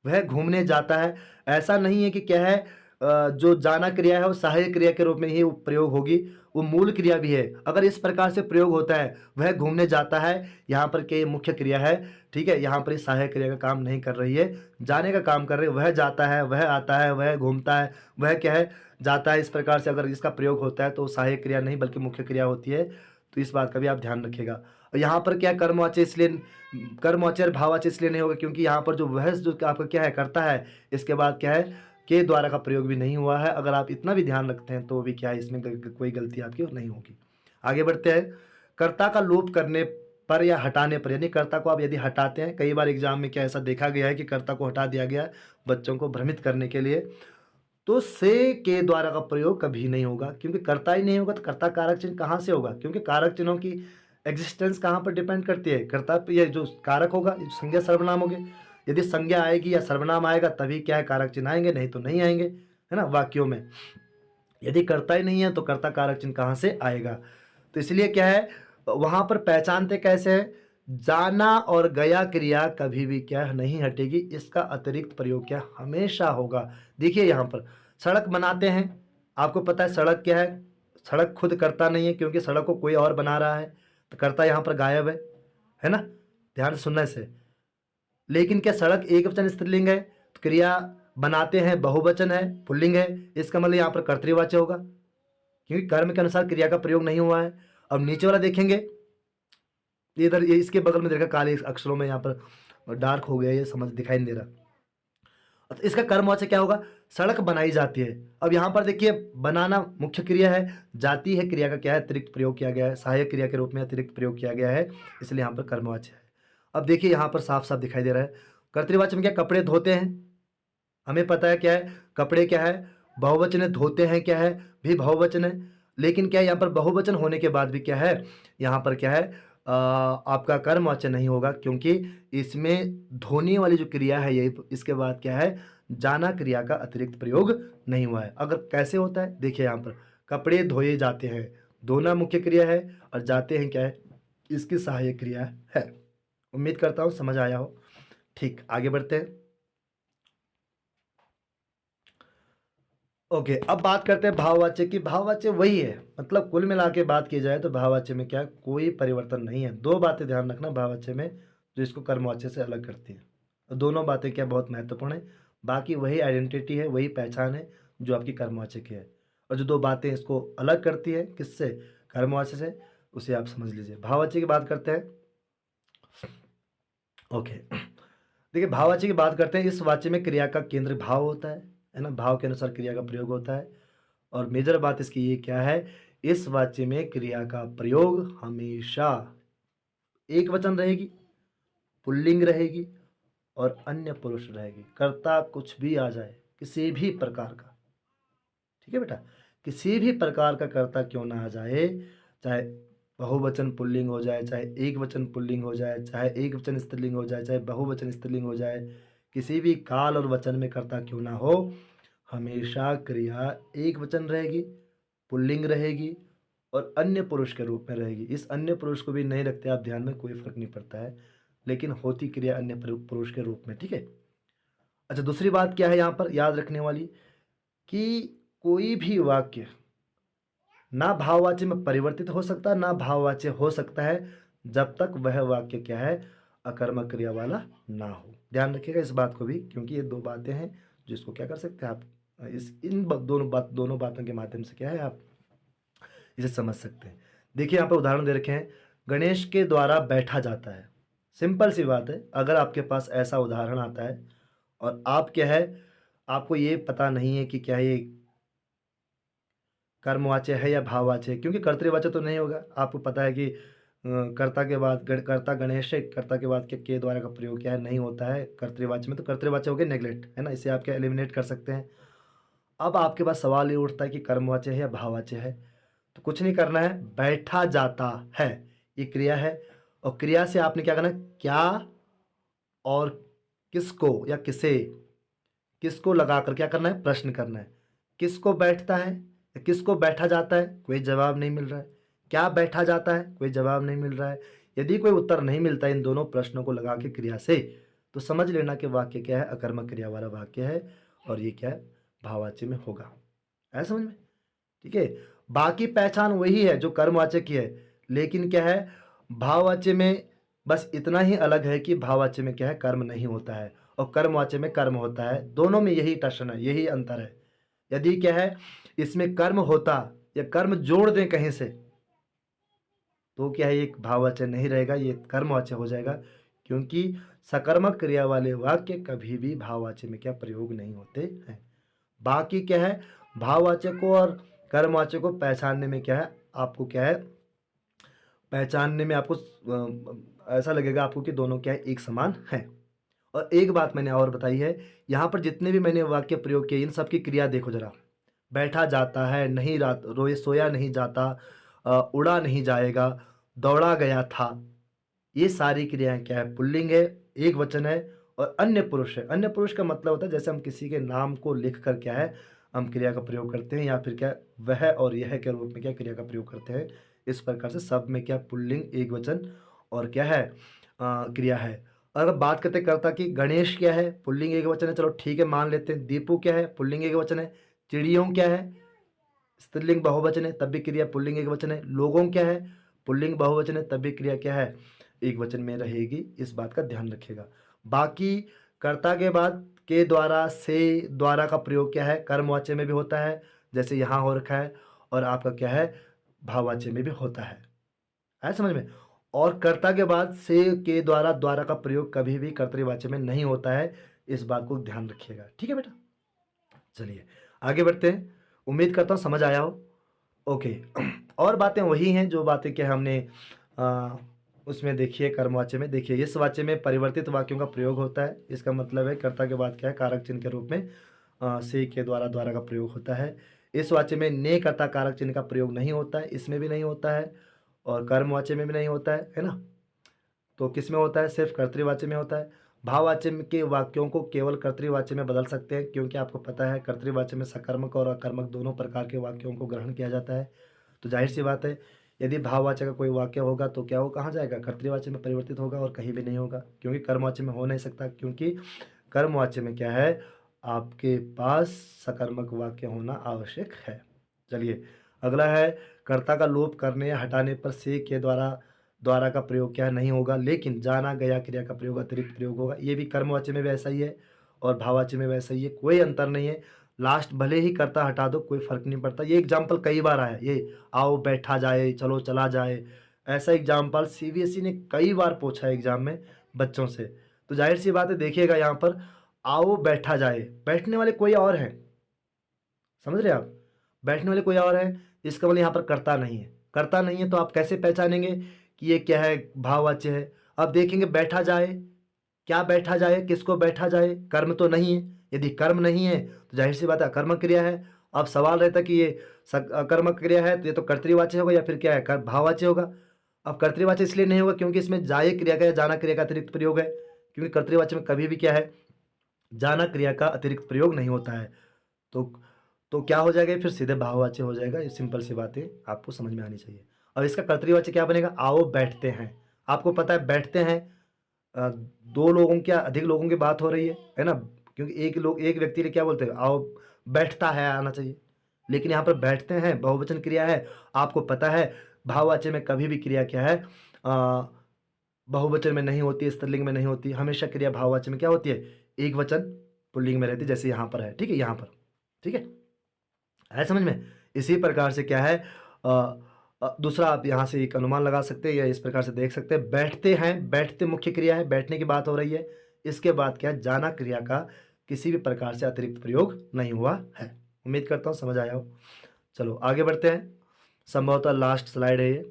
वह घूमने जाता है, ऐसा नहीं है कि क्या है, जो जाना क्रिया है वो सहायक क्रिया के रूप में ही प्रयोग होगी, वो मूल क्रिया भी है। अगर इस प्रकार से प्रयोग होता है, वह घूमने जाता है, यहाँ पर क्या ये मुख्य क्रिया है, ठीक है, यहाँ पर ये सहायक क्रिया का काम नहीं कर रही है, जाने का काम कर रही है। वह जाता है, वह आता है, वह घूमता है, वह क्या है? जाता है। इस प्रकार से अगर इसका प्रयोग होता है तो सहायक क्रिया नहीं बल्कि मुख्य क्रिया होती है, तो इस बात का भी आप ध्यान रखिएगा। और यहाँ पर क्या कर्मवाच्य, इसलिए कर्मवाच्य और भाववाच्य इसलिए नहीं होगा क्योंकि यहाँ पर जो वह जो आपका क्या है करता है, इसके बाद क्या है? के द्वारा का प्रयोग भी नहीं हुआ है। अगर आप इतना भी ध्यान रखते हैं तो भी क्या है, इसमें कोई गलती आपकी नहीं होगी। आगे बढ़ते हैं। कर्ता का लोप करने पर या हटाने पर, यानी कर्ता को आप यदि हटाते हैं, कई बार एग्जाम में क्या ऐसा देखा गया है कि कर्ता को हटा दिया गया बच्चों को भ्रमित करने के लिए, तो से के द्वारा का प्रयोग कभी नहीं होगा, क्योंकि कर्ता ही नहीं होगा तो कर्ता कारक चिन्ह कहाँ से होगा? क्योंकि कारक चिन्हों की एग्जिस्टेंस कहाँ पर डिपेंड करती है? कर्ता पे। ये जो कारक होगा, ये जो संज्ञा सर्वनाम होगे, यदि संज्ञा आएगी या सर्वनाम आएगा तभी क्या है कारक चिन्ह आएंगे, नहीं तो नहीं आएंगे, है ना, वाक्यों में। यदि कर्ता ही नहीं है तो कर्ता कारक चिन्ह कहाँ से आएगा? तो इसलिए क्या है, वहां पर पहचानते कैसे है? जाना और गया क्रिया कभी भी क्या नहीं हटेगी, इसका अतिरिक्त प्रयोग क्या हमेशा होगा। देखिए यहाँ पर सड़क बनाते हैं, आपको पता है सड़क क्या है? सड़क खुद करता नहीं है, क्योंकि सड़क को कोई और बना रहा है, तो कर्ता यहाँ पर गायब है ना, ध्यान से सुनने से। लेकिन क्या सड़क एक वचन स्त्रीलिंग है, तो क्रिया बनाते हैं बहुवचन है, पुल्लिंग है, इसका मतलब यहाँ पर कर्तृवाच्य होगा, क्योंकि कर्म के अनुसार क्रिया का प्रयोग नहीं हुआ है। अब नीचे वाला देखेंगे, इधर ये इसके बगल में देखा काले अक्षरों में यहाँ पर डार्क हो गया, ये समझ दिखाई नहीं दे रहा। तो इसका कर्मवाच्य क्या होगा? सड़क बनाई जाती है। अब यहाँ पर देखिए, बनाना मुख्य क्रिया है, जाती है क्रिया का क्या है? अतिरिक्त प्रयोग किया गया है, सहायक क्रिया के रूप में अतिरिक्त प्रयोग किया गया है, इसलिए यहाँ पर कर्मवाच्य है। अब देखिए यहाँ पर साफ साफ दिखाई दे रहा है, कर्तृवाच्य में क्या? कपड़े धोते हैं, हमें पता है क्या है, कपड़े क्या है, बहुवचन है, धोते हैं क्या है, भी बहुवचन है। लेकिन क्या है यहाँ पर बहुवचन होने के बाद भी क्या है, यहाँ पर क्या है, आपका कर्मवाचक नहीं होगा, क्योंकि इसमें धोने वाली जो क्रिया है यही, इसके बाद क्या है, जाना क्रिया का अतिरिक्त प्रयोग नहीं हुआ है। अगर कैसे होता है देखिए, यहाँ पर कपड़े धोए जाते हैं, धोना मुख्य क्रिया है और जाते हैं क्या है, इसकी सहायक क्रिया है। उम्मीद करता हूँ समझ आया हो। ठीक, आगे बढ़ते हैं। ओके, अब बात करते हैं भाववाचक की। भाववाचक वही है, मतलब कुल मिला के बात की जाए तो भाववाचक में क्या, कोई परिवर्तन नहीं है। दो बातें ध्यान रखना भाववाचक में जो इसको कर्मवाचक से अलग करती है, और दोनों बातें क्या बहुत महत्वपूर्ण है। बाकी वही आइडेंटिटी है, वही पहचान है जो आपकी कर्मवाचक है, और जो दो बातें इसको अलग करती है किससे, कर्मवाचक से, उसे आप समझ लीजिए। भाववाचक की बात करते हैं। ओके, देखिए भाववाचक की बात करते हैं। इस वाच्य में क्रिया का केंद्र भाव होता है ना, भाव के अनुसार क्रिया का प्रयोग होता है। और मेजर बात इसकी ये क्या है, इस वाच्य में क्रिया का प्रयोग हमेशा एक वचन रहेगी, पुल्लिंग रहेगी और अन्य पुरुष रहेगी। कर्ता कुछ भी आ जाए, किसी भी प्रकार का, ठीक है बेटा, किसी भी प्रकार का कर्ता क्यों ना आ जाए, चाहे बहुवचन पुल्लिंग हो जाए, चाहे एक वचन पुल्लिंग हो जाए, चाहे एक वचन स्त्रीलिंग हो जाए, चाहे बहुवचन स्त्रीलिंग हो जाए, किसी भी काल और वचन में कर्ता क्यों ना हो, हमेशा क्रिया एक वचन रहेगी, पुल्लिंग रहेगी और अन्य पुरुष के रूप में रहेगी। इस अन्य पुरुष को भी नहीं रखते आप ध्यान में, कोई फर्क नहीं पड़ता है, लेकिन होती क्रिया अन्य पुरुष के रूप में, ठीक है। अच्छा, दूसरी बात क्या है यहाँ पर याद रखने वाली, कि कोई भी वाक्य ना भाववाच्य में परिवर्तित हो सकता, ना भाववाच्य हो सकता है, जब तक वह वाक्य क्या है, अकर्मक क्रिया वाला ना हो। ध्यान रखिएगा इस बात को भी, क्योंकि ये दो बातें हैं जो इसको क्या कर सकते हैं आप, दोनों बातों के माध्यम से क्या है, आप इसे समझ सकते हैं। देखिए यहाँ पर उदाहरण दे रखे हैं, गणेश के द्वारा बैठा जाता है। सिंपल सी बात है, अगर आपके पास ऐसा उदाहरण आता है और आप क्या है, आपको ये पता नहीं है कि क्या ये कर्मवाच्य है या भाववाच्य है, क्योंकि कर्तृवाच्य तो नहीं होगा। आपको पता है कि कर्ता के बाद कर्ता गणेश है, कर्ता के बाद के द्वारा का प्रयोग क्या है, नहीं होता है कर्तृवाच्य में, तो कर्तृवाच्य हो गया नेग्लेक्ट, है ना, इसे आप क्या एलिमिनेट कर सकते हैं। अब आपके पास सवाल ये उठता है कि कर्मवाच्य है या भाववाच्य है, तो कुछ नहीं करना है, बैठा जाता है ये क्रिया है, और क्रिया से आपने क्या करना है, क्या और किसको या किसे, किसको लगाकर क्या करना है, प्रश्न करना है। किसको बैठता है या किसको बैठा जाता है, कोई जवाब नहीं मिल रहा है। क्या बैठा जाता है, कोई जवाब नहीं मिल रहा है। यदि कोई उत्तर नहीं मिलता इन दोनों प्रश्नों को लगा के क्रिया से, तो समझ लेना कि वाक्य क्या है, अकर्मक क्रिया वाला वाक्य है, और ये क्या है, भाववाच्य में होगा। है समझ में, ठीक है। बाकी पहचान वही है जो कर्मवाच्य की है, लेकिन क्या है, भाववाच्य में बस इतना ही अलग है कि भाववाच्य में क्या है, कर्म नहीं होता है और कर्मवाच्य में कर्म होता है। दोनों में यही टशन है, यही अंतर है। यदि क्या है, इसमें कर्म होता या कर्म जोड़ दें कहीं से, तो क्या है, एक भाववाच्य नहीं रहेगा, ये कर्मवाच्य हो जाएगा, क्योंकि सकर्मक क्रिया वाले वाक्य कभी भी भाववाच्य में क्या प्रयोग नहीं होते हैं। बाकी क्या है, भाववाचक को और कर्मवाचक को पहचानने में क्या है, आपको क्या है, पहचानने में आपको ऐसा लगेगा आपको कि दोनों क्या है, एक समान है। और एक बात मैंने और बताई है, यहाँ पर जितने भी मैंने वाक्य प्रयोग किए इन सब की क्रिया देखो जरा। बैठा जाता है, नहीं रात रोए सोया नहीं जाता, उड़ा नहीं जाएगा, दौड़ा गया था, ये सारी क्रियाएं क्या है, पुल्लिंग है, एक वचन है और अन्य पुरुष है। अन्य पुरुष का मतलब होता है जैसे हम किसी के नाम को लिख कर क्या है, हम क्रिया का प्रयोग करते हैं, या फिर क्या वह और यह के रूप में क्या क्रिया का प्रयोग करते हैं। इस प्रकार से सब में क्या पुल्लिंग एक वचन और क्या है, क्रिया है। और अगर बात करते कर्ता की, गणेश क्या है, पुल्लिंग एक वचन है, चलो ठीक है मान लेते हैं। दीपू क्या है, पुल्लिंग एक वचन है। चिड़ियों क्या है, स्त्रीलिंग बहुवचन है, तब भी क्रिया पुल्लिंग एक वचन है। लोगों क्या है, पुल्लिंग बहुवचन है, तब भी क्रिया क्या है, एक वचन में रहेगी। इस बात का ध्यान रखिएगा। बाकी कर्ता के बाद के द्वारा से द्वारा का प्रयोग क्या है, कर्मवाच्य में भी होता है, जैसे यहाँ हो रखा है, और आपका क्या है, भाववाच्य में भी होता है समझ में। और कर्ता के बाद से के द्वारा द्वारा का प्रयोग कभी भी कर्तृवाच्य में नहीं होता है, इस बात को ध्यान रखिएगा, ठीक है बेटा। चलिए आगे बढ़ते हैं, उम्मीद करता हूँ समझ आया हो। ओके, और बातें वही हैं जो बातें क्या हमने उसमें देखिए कर्मवाच्य में देखिए इस वाच्य में परिवर्तित वाक्यों का प्रयोग होता है। इसका मतलब है कर्ता के बाद क्या है, कारक चिन्ह के रूप में से के द्वारा द्वारा का प्रयोग होता है। इस वाच्य में ने कर्ता कारक चिन्ह का प्रयोग नहीं होता है, इसमें भी नहीं होता है और कर्मवाच्य में भी नहीं होता है ना। तो किस में होता है, सिर्फ कर्तृवाच्य में होता है। भाववाच्य के वाक्यों को केवल कर्तृवाच्य में बदल सकते हैं, क्योंकि आपको पता है कर्तृवाच्य में सकर्मक और अकर्मक दोनों प्रकार के वाक्यों को ग्रहण किया जाता है। तो जाहिर सी बात है, यदि भाववाच्य का कोई वाक्य होगा तो क्या वो कहाँ जाएगा, कर्तृवाच्य में परिवर्तित होगा और कहीं भी नहीं होगा, क्योंकि कर्मवाच्य में हो नहीं सकता। क्योंकि कर्मवाच्य में क्या है, आपके पास सकर्मक वाक्य होना आवश्यक है। चलिए अगला है, कर्ता का लोप करने या हटाने पर से के द्वारा द्वारा का प्रयोग क्या है, नहीं होगा, लेकिन जाना गया क्रिया का प्रयोग अतिरिक्त प्रयोग होगा। ये भी कर्मवाच्य में वैसा ही है और भाववाच्य में वैसा ही है, कोई अंतर नहीं है। लास्ट भले ही कर्ता हटा दो, कोई फर्क नहीं पड़ता। ये एग्जाम्पल कई बार आया, ये आओ बैठा जाए, चलो चला जाए, ऐसा एग्जाम्पल सीबीएसई ने कई बार पूछा है एग्जाम में बच्चों से। तो जाहिर सी बात है, देखिएगा यहाँ पर आओ बैठा जाए, बैठने वाले कोई और हैं, समझ रहे आप, बैठने वाले कोई और है, इसका मतलब यहाँ पर कर्ता नहीं है। कर्ता नहीं है तो आप कैसे पहचानेंगे कि ये क्या है, भाववाच्य है। अब देखेंगे बैठा जाए, क्या बैठा जाए, किसको बैठा जाए, कर्म तो नहीं है। यदि कर्म नहीं है तो जाहिर सी बात है अकर्मक क्रिया है। अब सवाल रहता कि ये अकर्मक क्रिया है तो ये तो कर्तृवाच्य होगा या फिर क्या है, भाववाच्य होगा। अब कर्तृवाच्य इसलिए नहीं होगा क्योंकि इसमें जाए क्रिया का या जाना क्रिया का अतिरिक्त प्रयोग है, क्योंकि कर्तृवाच्य में कभी भी क्या है, जाना क्रिया का अतिरिक्त प्रयोग नहीं होता है। तो तो क्या हो जाएगा, फिर सीधे भाववाच्य हो जाएगा। ये सिंपल सी बातें आपको समझ में आनी चाहिए। अब इसका कर्तृवाच्य क्या बनेगा, आओ बैठते हैं। आपको पता है बैठते हैं, दो लोगों क्या अधिक लोगों की बात हो रही है ना, क्योंकि एक व्यक्ति ने क्या बोलते हैं, आओ बैठता है आना चाहिए, लेकिन यहाँ पर बैठते हैं बहुवचन क्रिया है। आपको पता है भाववाच्य में कभी भी क्रिया क्या है, बहुवचन में नहीं होती, स्त्रीलिंग में नहीं होती, हमेशा क्रिया भाववाच्य में क्या होती है, एक वचन पुल्लिंग में रहती है, जैसे यहाँ पर है, ठीक है, यहाँ पर, ठीक है समझ में। इसी प्रकार से क्या है, दूसरा आप यहाँ से एक अनुमान लगा सकते हैं या इस प्रकार से देख सकते हैं, बैठते हैं, बैठते मुख्य क्रिया है, बैठने की बात हो रही है। इसके बाद क्या है, जाना क्रिया का किसी भी प्रकार से अतिरिक्त प्रयोग नहीं हुआ है। उम्मीद करता हूँ समझ आया हो। चलो आगे बढ़ते हैं, संभवतः लास्ट स्लाइड है ये।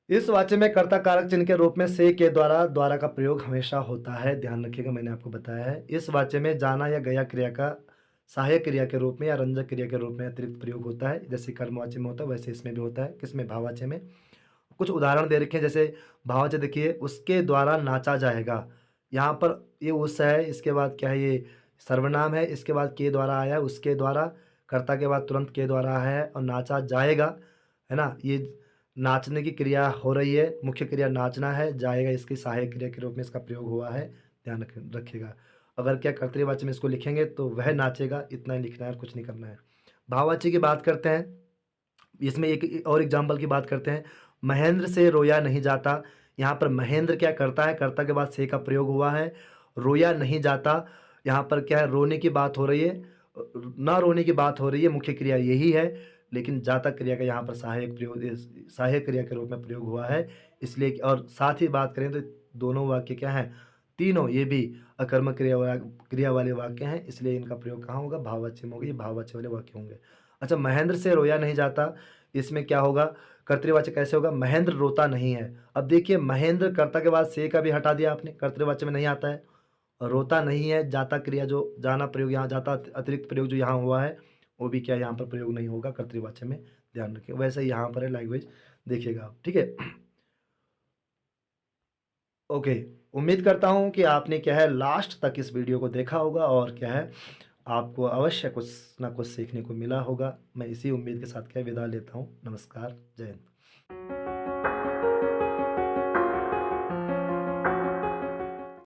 इस वाक्य में कर्ता कारक चिन्ह के रूप में से के द्वारा द्वारा का प्रयोग हमेशा होता है, ध्यान रखिएगा, मैंने आपको बताया है। इस वाक्य में जाना या गया क्रिया का सहायक क्रिया के रूप में या रंजक क्रिया के रूप में अतिरिक्त प्रयोग होता है, जैसे कर्मवाच्य में होता है वैसे इसमें भी होता है। किसमें, भाववाच्य में। कुछ उदाहरण दे रखे हैं, जैसे भाववाच्य देखिए, उसके द्वारा नाचा जाएगा। यहाँ पर ये उस है, इसके बाद क्या है, ये सर्वनाम है, इसके बाद के द्वारा आया, उसके द्वारा, कर्ता के बाद तुरंत के द्वारा है और नाचा जाएगा, है ना। ये नाचने की क्रिया हो रही है, मुख्य क्रिया नाचना है, जाएगा इसकी सहायक क्रिया के रूप में इसका प्रयोग हुआ है, ध्यान रखिएगा। अगर क्या कर्तृवाच्य में इसको लिखेंगे तो वह नाचेगा, इतना ही लिखना है, कुछ नहीं करना है। भाववाच्य की बात करते हैं, इसमें एक और एग्जाम्पल की बात करते हैं, महेंद्र से रोया नहीं जाता। यहाँ पर महेंद्र क्या करता है, कर्ता के बाद से का प्रयोग हुआ है, रोया नहीं जाता, यहाँ पर क्या है, रोने की बात हो रही है, ना रोने की बात हो रही है, मुख्य क्रिया यही है, लेकिन जाता क्रिया का यहाँ पर सहायक प्रयोग, सहायक क्रिया के रूप में प्रयोग हुआ है, इसलिए। और साथ ही बात करें तो दोनों वाक्य क्या हैं, तीनों ये भी अकर्मक क्रिया वाले वाक्य हैं, इसलिए इनका प्रयोग कहाँ होगा, भाववाच्य में होगा, ये भाववाच्य वाले वाक्य होंगे। अच्छा, महेंद्र से रोया नहीं जाता, इसमें क्या होगा, कर्तृवाच्य कैसे होगा, महेंद्र रोता नहीं है। अब देखिए महेंद्र कर्ता के बाद से का भी हटा दिया आपने, कर्तृवाच्य में नहीं आता है। और रोता नहीं है, जाता क्रिया जो जाना प्रयोग यहाँ, जाता अतिरिक्त प्रयोग जो यहाँ हुआ है वो भी क्या यहाँ पर प्रयोग नहीं होगा कर्तृवाच्य में, ध्यान रखिए। वैसे ही यहाँ पर है लैंग्वेज, देखिएगा आप, ठीक है। ओके, उम्मीद करता हूँ कि आपने क्या है लास्ट तक इस वीडियो को देखा होगा और क्या है आपको अवश्य कुछ ना कुछ सीखने को मिला होगा। मैं इसी उम्मीद के साथ क्या विदा लेता हूँ। नमस्कार, जय हिंद।